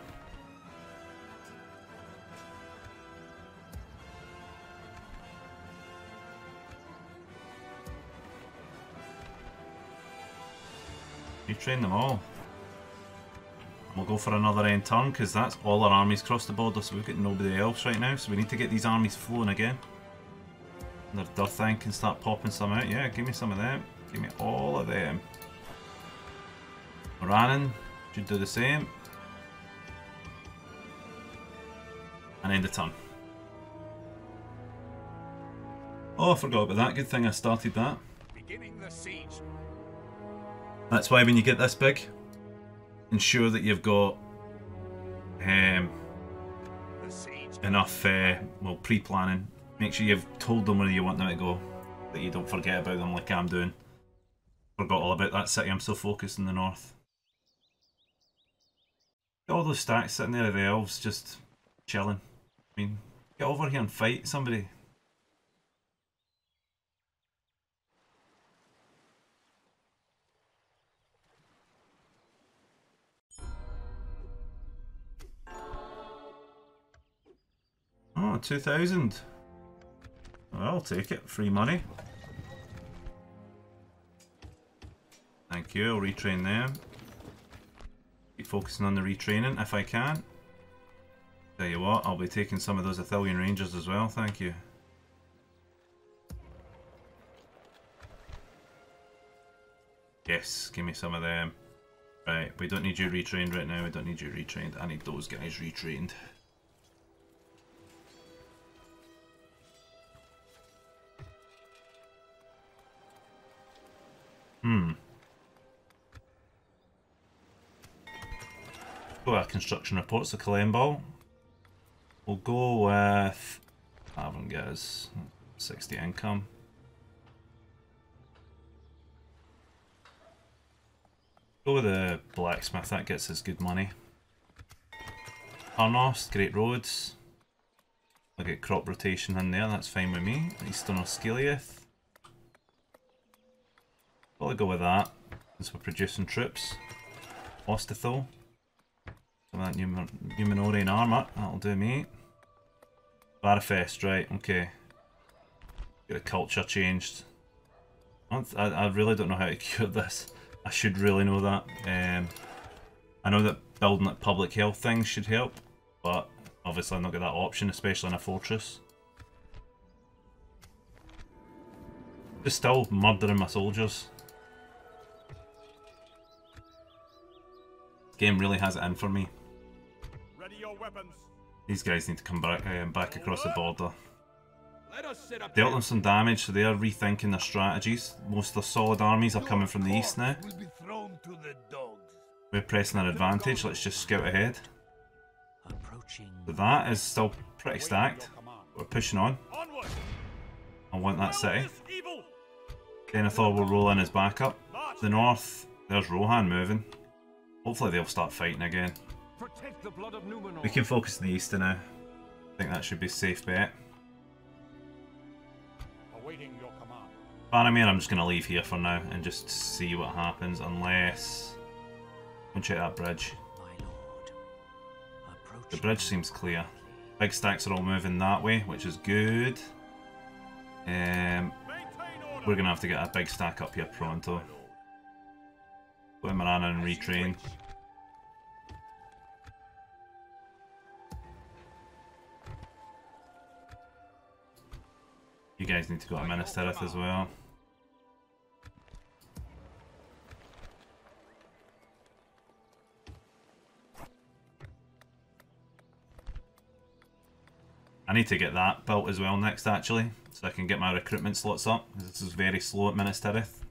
Speaker 1: Retrain them all. We'll go for another end turn because that's all our armies cross the border, so we've got nobody else right now, so we need to get these armies flowing again. And their Durthank can start popping some out. Yeah, give me some of them. Give me all of them. Morannon should do the same. And end the turn. Oh, I forgot about that. Good thing I started that.
Speaker 3: Beginning the siege.
Speaker 1: That's why when you get this big, ensure that you've got
Speaker 3: The siege.
Speaker 1: enough, well, pre-planning. Make sure you've told them where you want them to go, that you don't forget about them like I'm doing. Forgot all about that city, I'm so focused in the north. All those stacks sitting there of the elves just chilling. I mean, get over here and fight somebody. Oh, 2,000. Well, I'll take it. Free money. Thank you, I'll retrain them. Keep focusing on the retraining if I can. Tell you what, I'll be taking some of those Athelian Rangers as well, thank you. Yes, give me some of them. Right, we don't need you retrained right now, we don't need you retrained. I need those guys retrained. Go our construction reports, the Kalembal. We'll go with Tavern Giz, 60 income. Go with the blacksmith, that gets us good money. Arnost, Great Roads. I'll get crop rotation in there, that's fine with me. Eastern Osciliath. Probably go with that, since we're producing troops. Ostithal. Some of that Numenorian armour, that'll do me. Barafest, right, okay. Get a culture changed. I really don't know how to cure this. I should really know that. I know that building like public health things should help, but obviously I've not got that option, especially in a fortress. Just still murdering my soldiers. This game really has it in for me.
Speaker 2: Ready your weapons.
Speaker 1: These guys need to come back across the border.
Speaker 4: Let us sit up
Speaker 1: Dealt them some damage, so they are rethinking their strategies. Most of their solid armies are coming from the east now.
Speaker 2: Will be thrown to the dogs.
Speaker 1: We're pressing our advantage, let's just scout ahead. So that is still pretty stacked. We're pushing on.
Speaker 2: Onward.
Speaker 1: I want that city.
Speaker 2: This evil.
Speaker 1: Denethor will roll in as backup. To the north, there's Rohan moving. Hopefully they'll start fighting again.
Speaker 4: Protect the blood of Numenor.
Speaker 1: We can focus on the east now. I think that should be a safe bet.
Speaker 2: Awaiting your command.
Speaker 1: Faramir, I'm just going to leave here for now and just see what happens, unless... Go and check that bridge. The bridge seems clear. Big stacks are all moving that way, which is good. We're going to have to get a big stack up here pronto. Go to Marana and retrain. You guys need to go to Minas Tirith as well. I need to get that built as well next actually, so I can get my recruitment slots up, because this is very slow at Minas Tirith.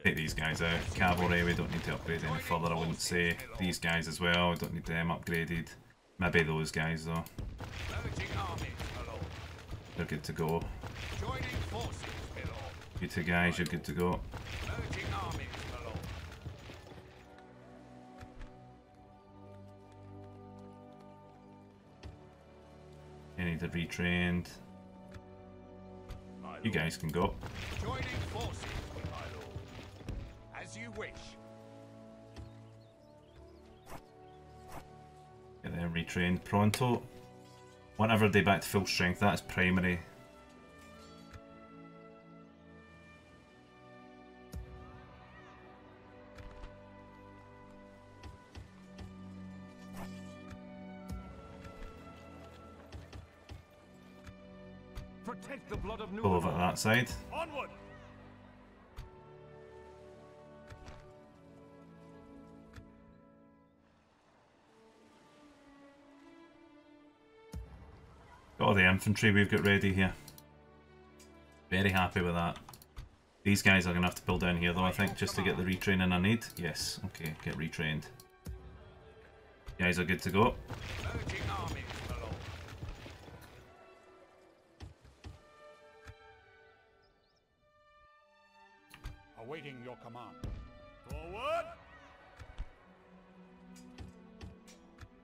Speaker 1: Take these guys out. Cavalry, we don't need to upgrade any further, I wouldn't say. These guys as well, we don't need them upgraded. Maybe those guys though. They're good to go. You two guys, you're good to go. You need to be retrained. You guys can go.
Speaker 3: Joining forces, my lord. As you wish.
Speaker 1: Get them retrained pronto. Whenever they back to full strength, that is primary.
Speaker 4: Protect the blood of Numenor.
Speaker 1: Go over to that side.
Speaker 2: Onward.
Speaker 1: Got all the infantry we've got ready here. Very happy with that. These guys are going to have to build down here though, I think, just to get the retraining I need. Yes, okay, get retrained. You guys are good to go.
Speaker 4: Awaiting your command.
Speaker 2: Forward!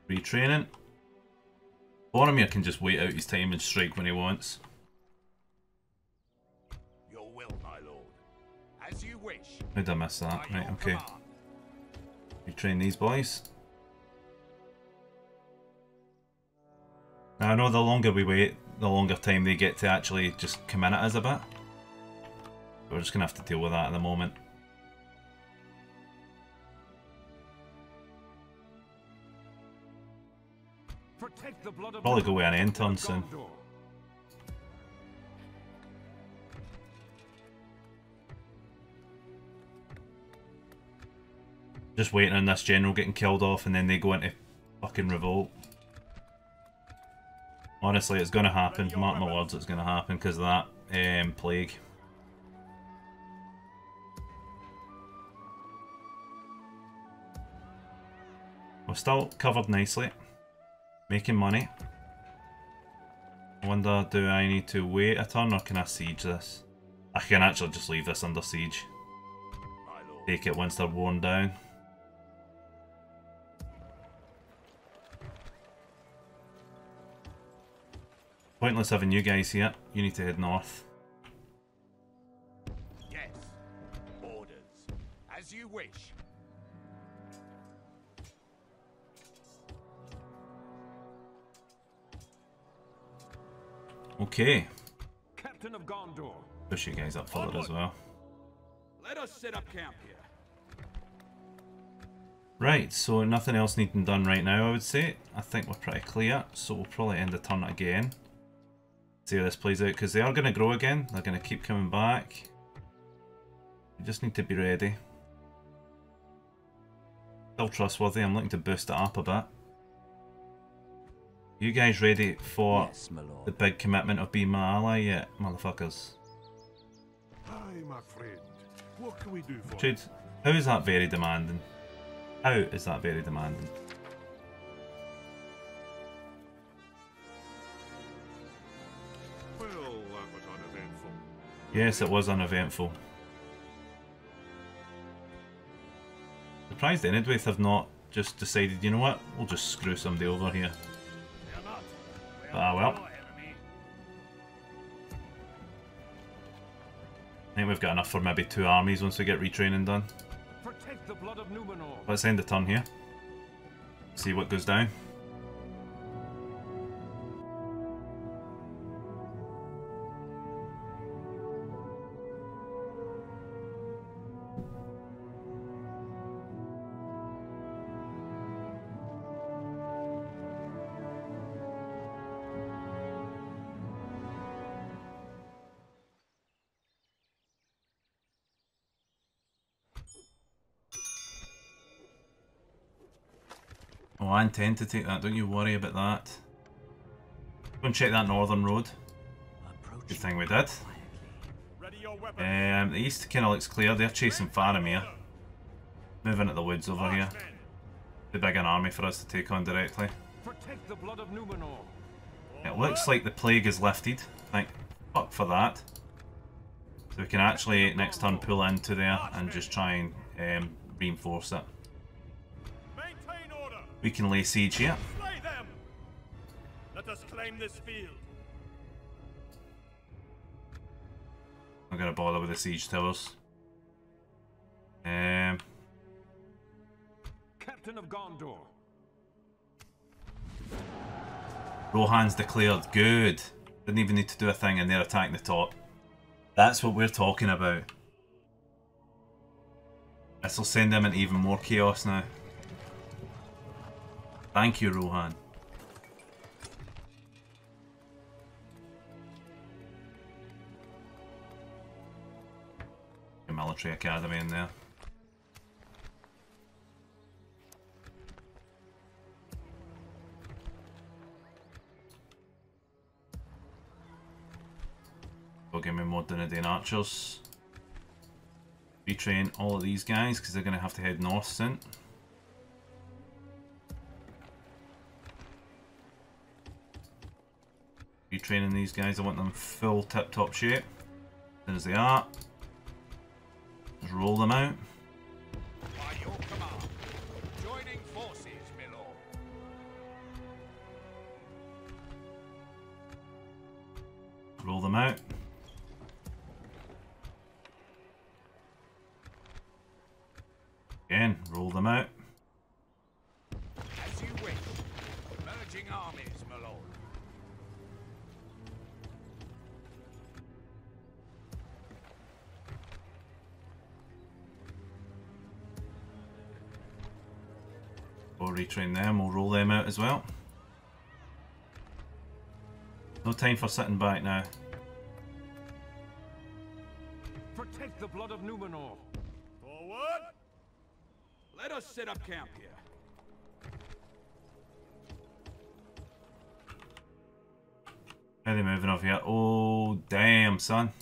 Speaker 1: Retraining. Boromir can just wait out his time and strike when he wants.
Speaker 3: Your will, my lord. As you wish.
Speaker 1: How did I miss that?
Speaker 3: By
Speaker 1: Right,
Speaker 3: your
Speaker 1: okay.
Speaker 3: command.
Speaker 1: Retrain these boys. Now I know the longer we wait, the longer time they get to actually just come in at us a bit. We're just going to have to deal with that at the moment.
Speaker 2: Protect the blood of
Speaker 1: Probably go with an end turn soon.
Speaker 2: Gondor.
Speaker 1: Just waiting on this general getting killed off and then they go into fucking revolt. Honestly, it's going to happen. Mark my words, it's going to happen because of that plague. We're still covered nicely. Making money. I wonder, do I need to wait a turn or can I siege this? I can actually just leave this under siege.
Speaker 3: My lord.
Speaker 1: Take it once they're worn down. Pointless having you guys here. You need to head north.
Speaker 3: Yes. Orders. As you wish.
Speaker 1: Okay.
Speaker 2: Captain of Gondor.
Speaker 1: Push you guys up further as well.
Speaker 4: Let us set up camp here.
Speaker 1: Right, so nothing else needing done right now, I would say. I think we're pretty clear, so we'll probably end the turn again. See how this plays out, because they are going to grow again. They're going to keep coming back. You just need to be ready. Still trustworthy, I'm looking to boost it up a bit. You guys ready for
Speaker 5: Yes, my lord.
Speaker 1: the big commitment of being my ally yet, motherfuckers?
Speaker 2: Hi, my friend. What can we do for you?
Speaker 1: Dude, how is that very demanding? How is that very demanding?
Speaker 2: Well, that was uneventful.
Speaker 1: Yes, it was uneventful. Surprised Enidwaith have not just decided, you know what, we'll just screw somebody over here.
Speaker 2: They're not.
Speaker 1: Ah, well.
Speaker 2: Your enemy.
Speaker 1: I think we've got enough for maybe 2 armies once we get retraining done.
Speaker 2: Protect the blood of Numenor.
Speaker 1: Let's end the turn here. See what goes down. Oh, I intend to take that, don't you worry about that. Go and check that northern road. Good thing we did.
Speaker 2: Ready your weapon.
Speaker 1: The east kind of looks clear, they're chasing Faramir. Moving at the woods over here. Too big an army for us to take on directly.
Speaker 2: Protect the blood of Numenor.
Speaker 1: It looks like the plague is lifted. Thank fuck for that. So we can actually next turn pull into there and just try and reinforce it.
Speaker 2: Maintain order.
Speaker 1: We can lay siege here.
Speaker 2: Slay them. Let us claim this field.
Speaker 1: I'm gonna bother with the siege towers.
Speaker 2: Captain of Gondor.
Speaker 1: Rohan's declared. Good. Didn't even need to do a thing and they're attacking the top. That's what we're talking about. This will send them into even more chaos now. Thank you, Rohan. A military academy in there. Go give me more Dunedain archers. Retrain all of these guys because they're going to have to head north soon. Retraining these guys, I want them full tip-top shape. As soon as they are, Just roll them out.
Speaker 3: By your command. Joining forces, my lord.
Speaker 1: Roll them out. Again, roll them out.
Speaker 3: As you wish. Merging armies, my lord.
Speaker 1: We'll retrain them, we'll roll them out as well. No time for sitting back now.
Speaker 4: Protect the blood of Numenor.
Speaker 3: Forward!
Speaker 4: Let us set up camp here.
Speaker 1: How are they moving off here? Oh, damn, son.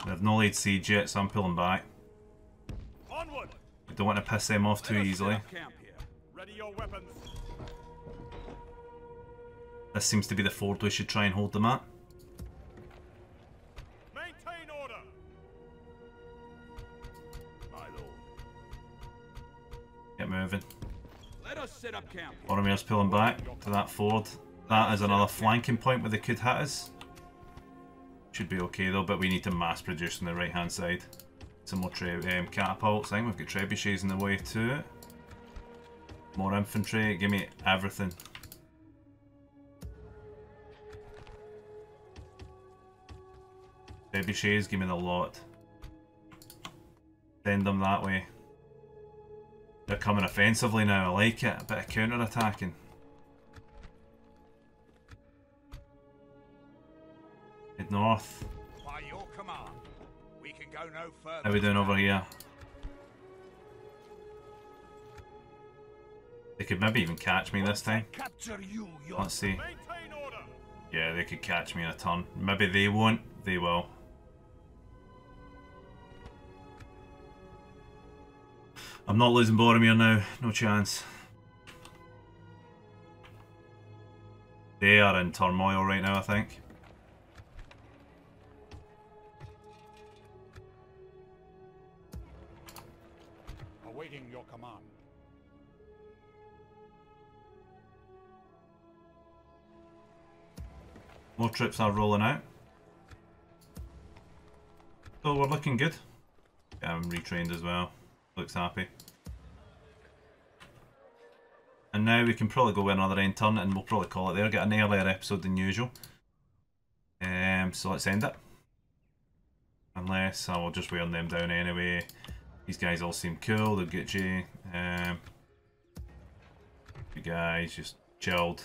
Speaker 1: They've not laid siege yet, so I'm pulling back.
Speaker 3: Onward!
Speaker 1: I don't want to piss them off too
Speaker 4: Let us
Speaker 1: easily.
Speaker 4: set up camp here.
Speaker 3: Ready your weapons.
Speaker 1: This seems to be the ford we should try and hold them at.
Speaker 3: Maintain order. My lord.
Speaker 1: Get moving.
Speaker 4: Let us set up camp here.
Speaker 1: Boromir's pulling back to that ford. That is another flanking point where they could hit us. Should be okay though, but we need to mass produce on the right hand side. Some more catapults. I think we've got trebuchets in the way too. More infantry. Give me everything. Trebuchets, give me the lot. Send them that way. They're coming offensively now. I like it. A bit of counter attacking. Head north.
Speaker 3: By your command. We can go no further.
Speaker 1: How are we doing over here? They could maybe even catch me this time.
Speaker 3: Capture you, your
Speaker 1: Let's see.
Speaker 3: maintain order.
Speaker 1: Yeah, they could catch me in a turn. Maybe they won't. They will. I'm not losing Boromir now. No chance. They are in turmoil right now, I think.
Speaker 3: Awaiting your command.
Speaker 1: More troops are rolling out. So we're looking good. Yeah, I'm retrained as well. Looks happy. And now we can probably go with another end turn and we'll probably call it there. Get an earlier episode than usual. So let's end it. Unless I will just wear them down anyway. These guys all seem cool. They'll get you. You guys just chilled.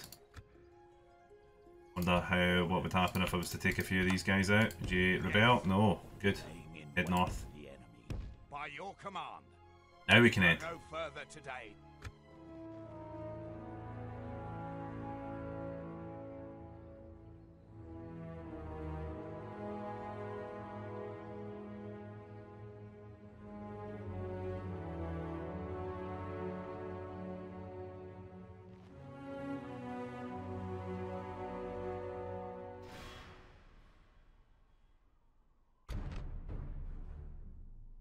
Speaker 1: Wonder what would happen if I was to take a few of these guys out. Did you rebel? No. Good. Head north.
Speaker 3: By your command.
Speaker 1: Now we can head.
Speaker 3: No further today.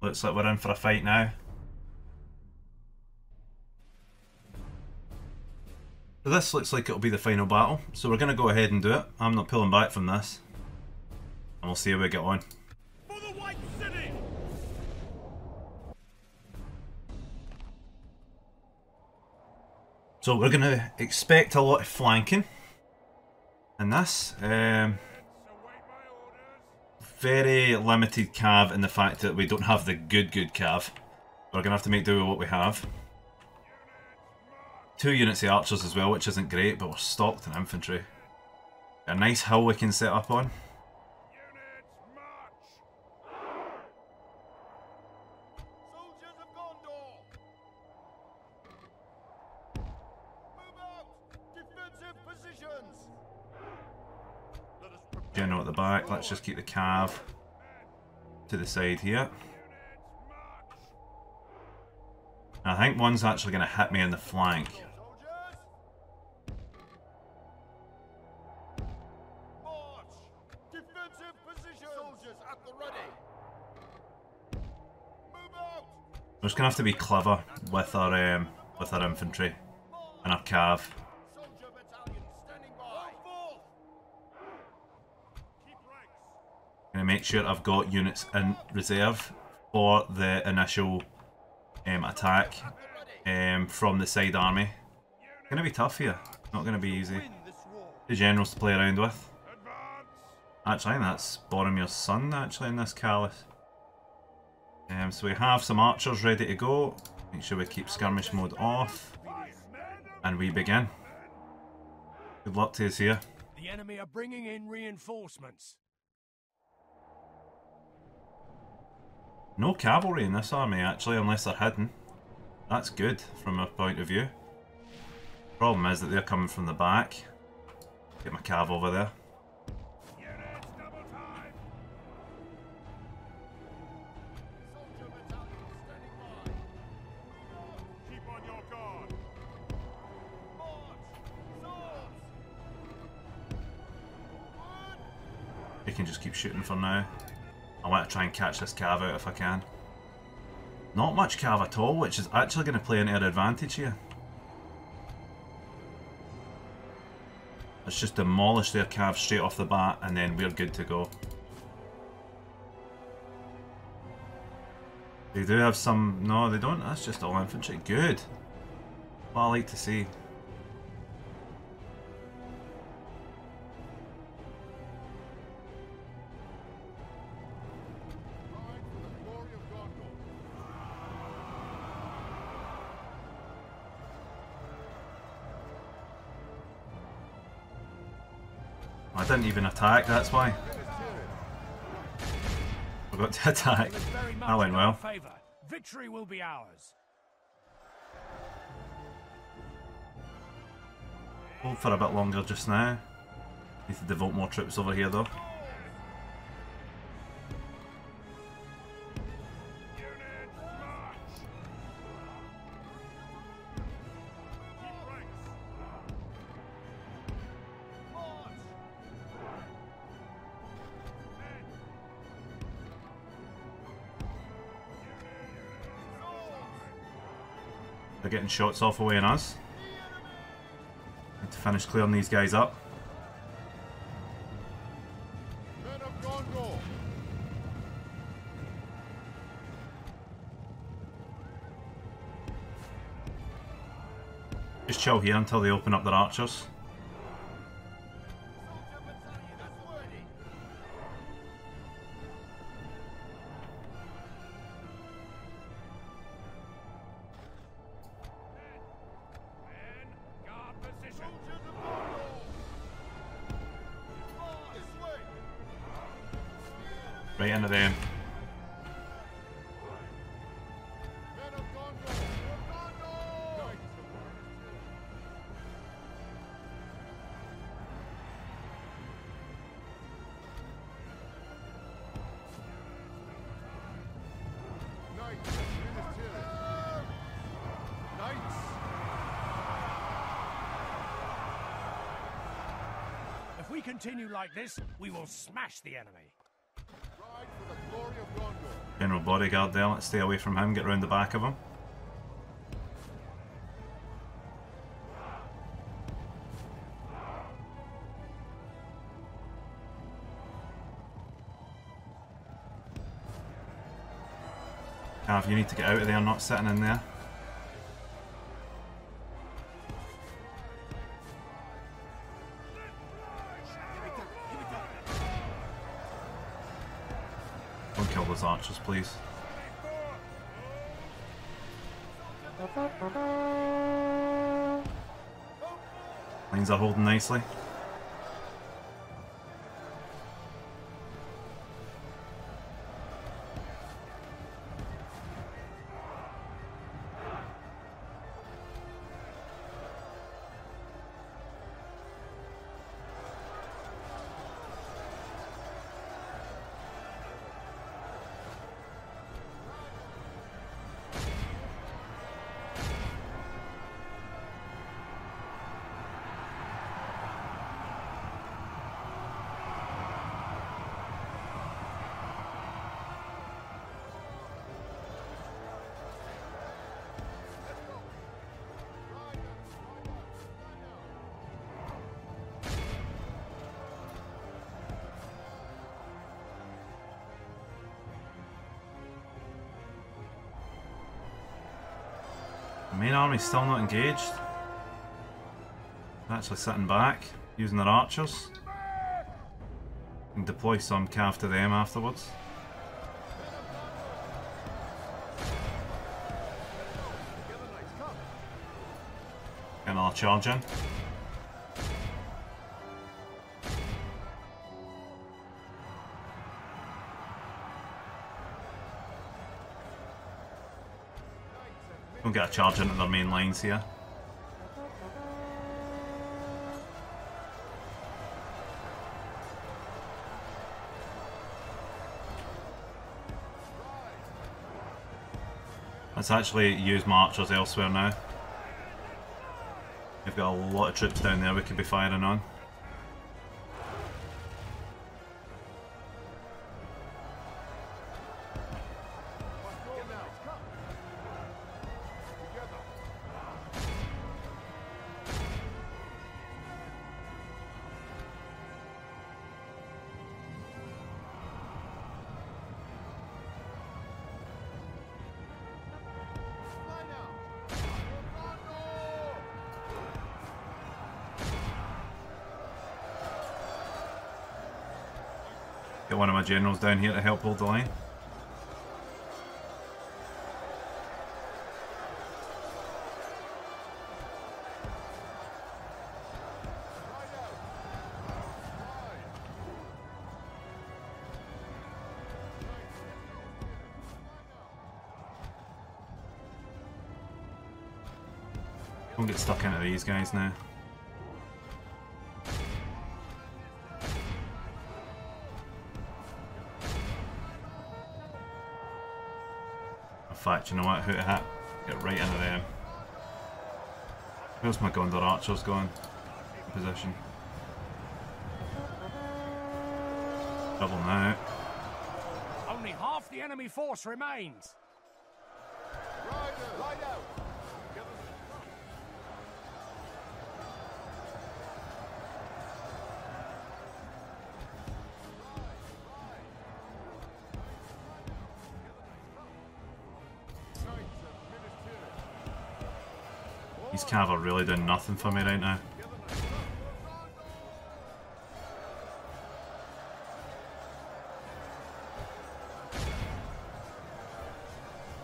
Speaker 1: Looks like we're in for a fight now. So this looks like it'll be the final battle. So we're going to go ahead and do it. I'm not pulling back from this. And we'll see how we get on.
Speaker 3: For the White City!
Speaker 1: So we're going to expect a lot of flanking in this. Very limited cav in the fact that we don't have the good cav. We're going to have to make do with what we have. 2 units of archers as well, which isn't great, but we're stocked in infantry. A nice hill we can set up on.
Speaker 3: Soldiers of Gondor! Move out! Defensive positions! Let us prepare.
Speaker 1: General at the back, let's just keep the cav to the side here. I think one's actually going to hit me in the flank.
Speaker 3: Soldiers! March! Defensive positions! Soldiers at the ready!
Speaker 1: We're just gonna have to be clever with our infantry and our cav. Gonna make sure I've got units in reserve for the initial attack from the side army. Gonna be tough here. Not gonna be easy. The generals to play around with. Actually, that's Boromir's son actually in this callus. So we have some archers ready to go. Make sure we keep skirmish mode off. And we begin. Good luck to us here.
Speaker 2: The enemy are bringing in reinforcements.
Speaker 1: No cavalry in this army actually, unless they're hidden. That's good from our point of view. Problem is that they're coming from the back. Get my cav over there. We can just keep shooting for now. I want to try and catch this cav out if I can. Not much cav at all, which is actually going to play into our advantage here. Let's just demolish their cav straight off the bat and then we're good to go. They do have some... No, they don't. That's just all infantry. Good. What I like to see. I didn't even attack, that's why. Forgot to attack. That went well.
Speaker 2: Victory will be ours.
Speaker 1: Hold for a bit longer just now. Need to devote more troops over here though. They're getting shots off away on us. Need to finish clearing these guys up.
Speaker 3: Men of Gondor.
Speaker 1: Just chill here until they open up their archers. Right into them.
Speaker 2: If we continue like this, we will smash the enemy.
Speaker 3: Ride for the glory of Gondor.
Speaker 1: General bodyguard there, let's stay away from him, get round the back of him. Cav, you need to get out of there, not sitting in there. Don't kill those archers, please. Lines are holding nicely. Main army's still not engaged. Actually sitting back, using their archers. And deploy some cav to them afterwards. Get another charge in. Don't get a charge into their main lines here. Let's actually use my archers elsewhere now. We've got a lot of troops down there we could be firing on. Get one of my generals down here to help hold the line. Don't get stuck into these guys now. In fact, you know what? Who to hit? Get right into them. Where's my Gondor archers going? Position. Double now.
Speaker 2: Only half the enemy force remains. Ride out.
Speaker 1: These cav are really doing nothing for me right now.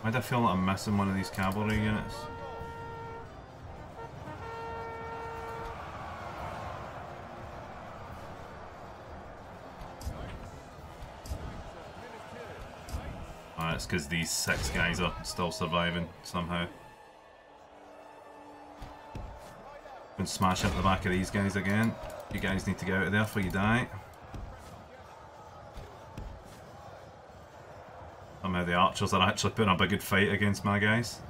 Speaker 1: Why do I feel like I'm missing one of these cavalry units? Oh, it's because these 6 guys are still surviving somehow. And smash up the back of these guys again. You guys need to get out of there before you die. Somehow the archers are actually putting up a good fight against my guys.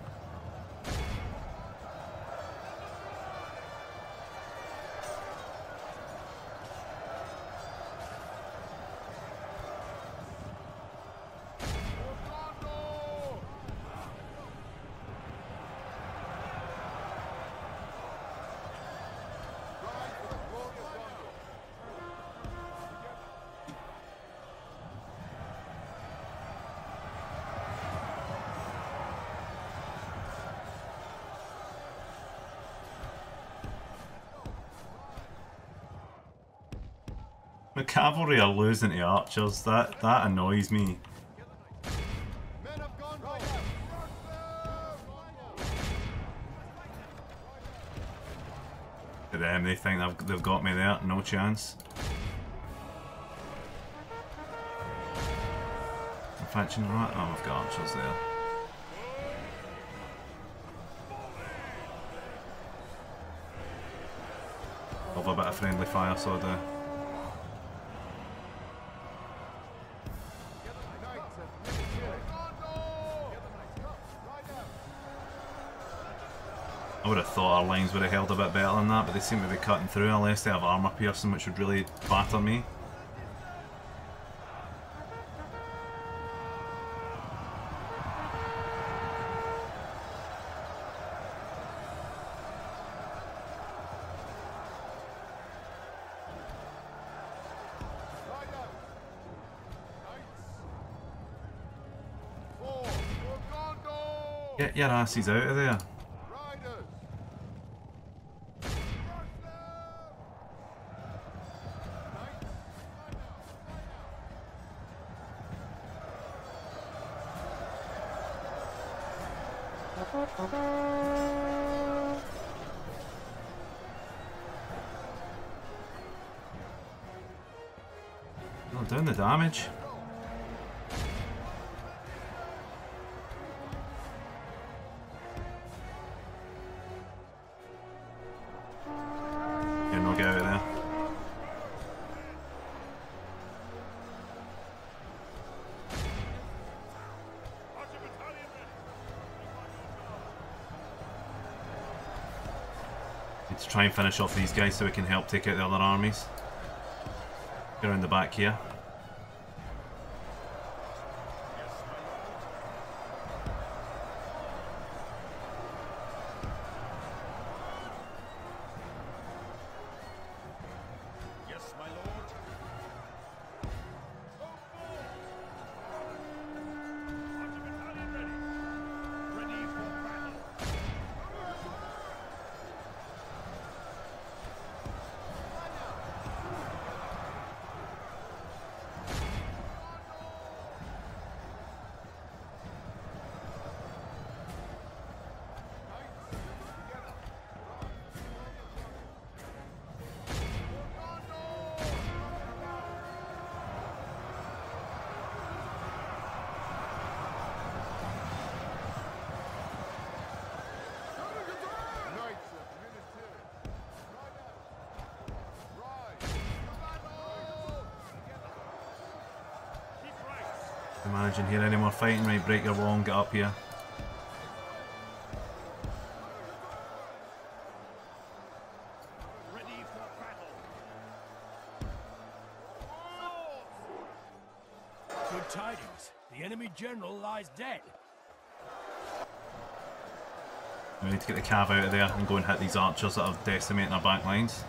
Speaker 1: The cavalry are losing to archers. That annoys me. To them, they think they've got me there. No chance. In fact, you know what? Oh, I've got archers there. Love a bit of friendly fire, so I do. I would have thought our lines would have held a bit better than that, but they seem to be cutting through unless they have armour piercing, which would really batter me. Get your asses out of there. Not doing the damage. Yeah, no, get out of there. Need to try and finish off these guys so we can help take out the other armies. Get around the back here.
Speaker 3: Yes, my lord. Archer battalion ready. Ready for battle.
Speaker 1: Managing here, any more fighting, right, break your wall and get up here.
Speaker 3: Ready for battle.
Speaker 2: Good tidings. The enemy general lies dead.
Speaker 1: We need to get the cav out of there and go and hit these archers that are decimating our back lines.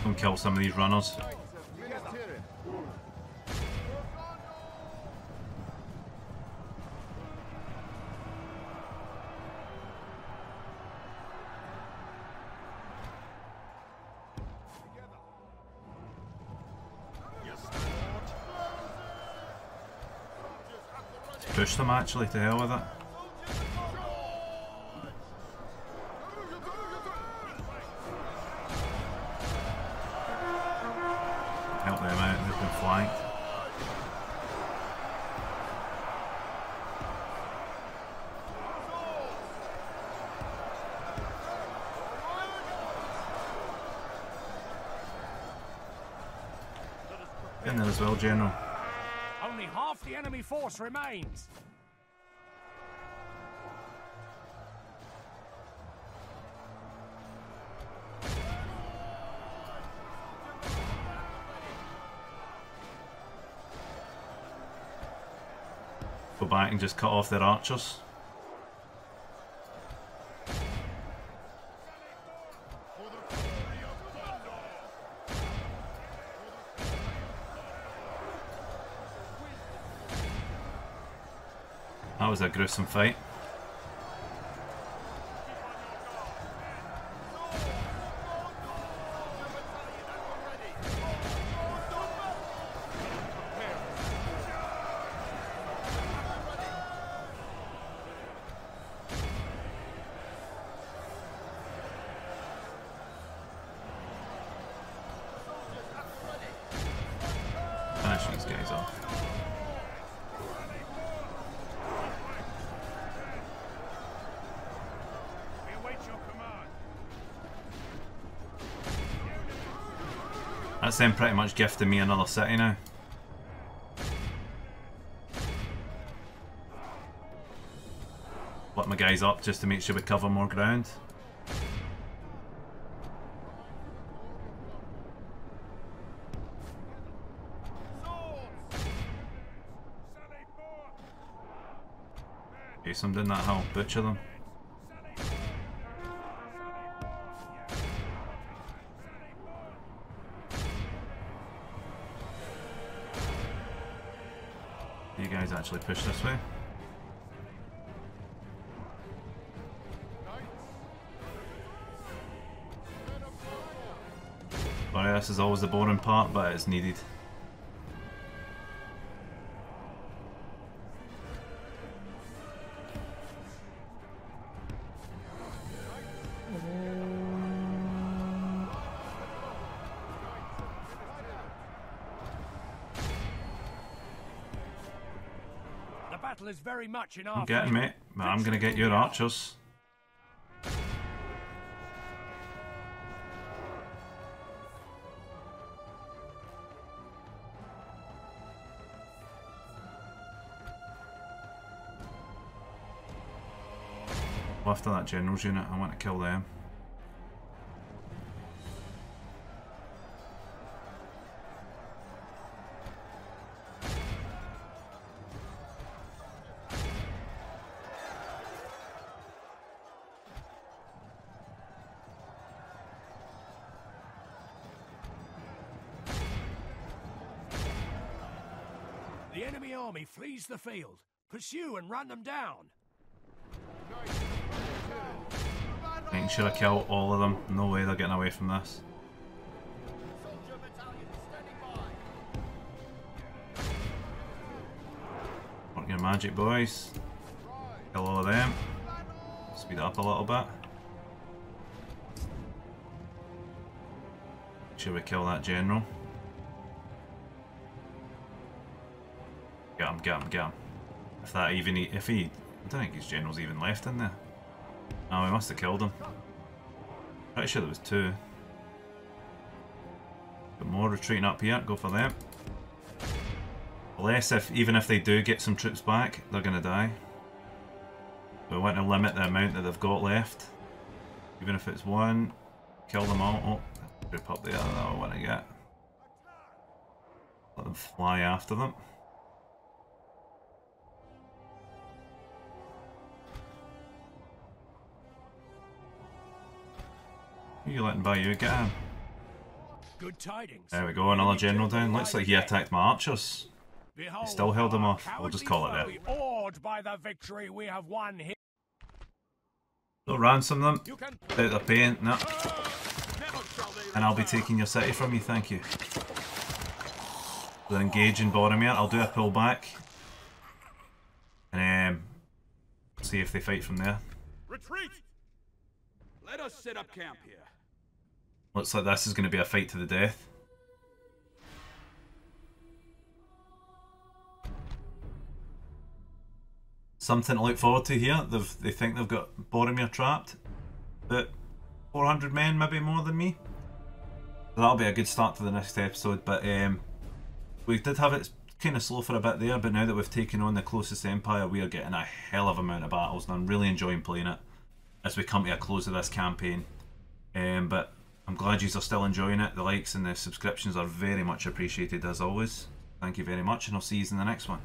Speaker 1: And kill some of these runners. Push them actually, to hell with it. Help them out, they've been flanked. In there as well, General.
Speaker 2: Only half the enemy force remains.
Speaker 1: Go back and just cut off their archers. That was a gruesome fight. Finish these guys off.
Speaker 3: We await your command.
Speaker 1: That's them pretty much gifting me another city now. Split my guys up just to make sure we cover more ground. chase them down that hill, butcher them. You guys actually push this way. Sorry, this is always the boring part, but it's needed.
Speaker 2: The battle is very much in our
Speaker 1: I'm getting, mate, but I'm gonna get your archers. After that general's unit, I want to kill them.
Speaker 2: The enemy army flees the field. Pursue and run them down.
Speaker 1: Making sure I kill all of them. No way they're getting away from this. Work your magic, boys. Kill all of them. Speed it up a little bit. Make sure we kill that general. Get him, get him, get him. If that even, if he, I don't think his general's even left in there. Oh, we must have killed him. Pretty sure there was two. Got more retreating up here, go for them. Unless even if they do get some troops back, they're gonna die. We want to limit the amount that they've got left. Even if it's one, kill them all. Oh, troop up there, that I want to get. Let them fly after them. Who are you letting by you? Get him.
Speaker 2: Good tidings.
Speaker 1: There we go, another general down. Looks like he attacked my archers. He still held them off. We'll just call it that.
Speaker 2: Awed by the victory we have won here.
Speaker 1: Don't ransom them. Out their pain. No. And I'll be taking your city from you, thank you. They'll engage in Boromir. I'll do a pullback. And see if they fight from there.
Speaker 3: Retreat! Let us set up camp here.
Speaker 1: Looks like this is going to be a fight to the death. Something to look forward to here. They think they've got Boromir trapped. But 400 men, maybe more than me. So that'll be a good start to the next episode. But we did have it kind of slow for a bit there. But now that we've taken on the closest empire, we are getting a hell of an amount of battles. And I'm really enjoying playing it as we come to a close of this campaign. But I'm glad you are still enjoying it. The likes and the subscriptions are very much appreciated as always. Thank you very much, and I'll see you in the next one.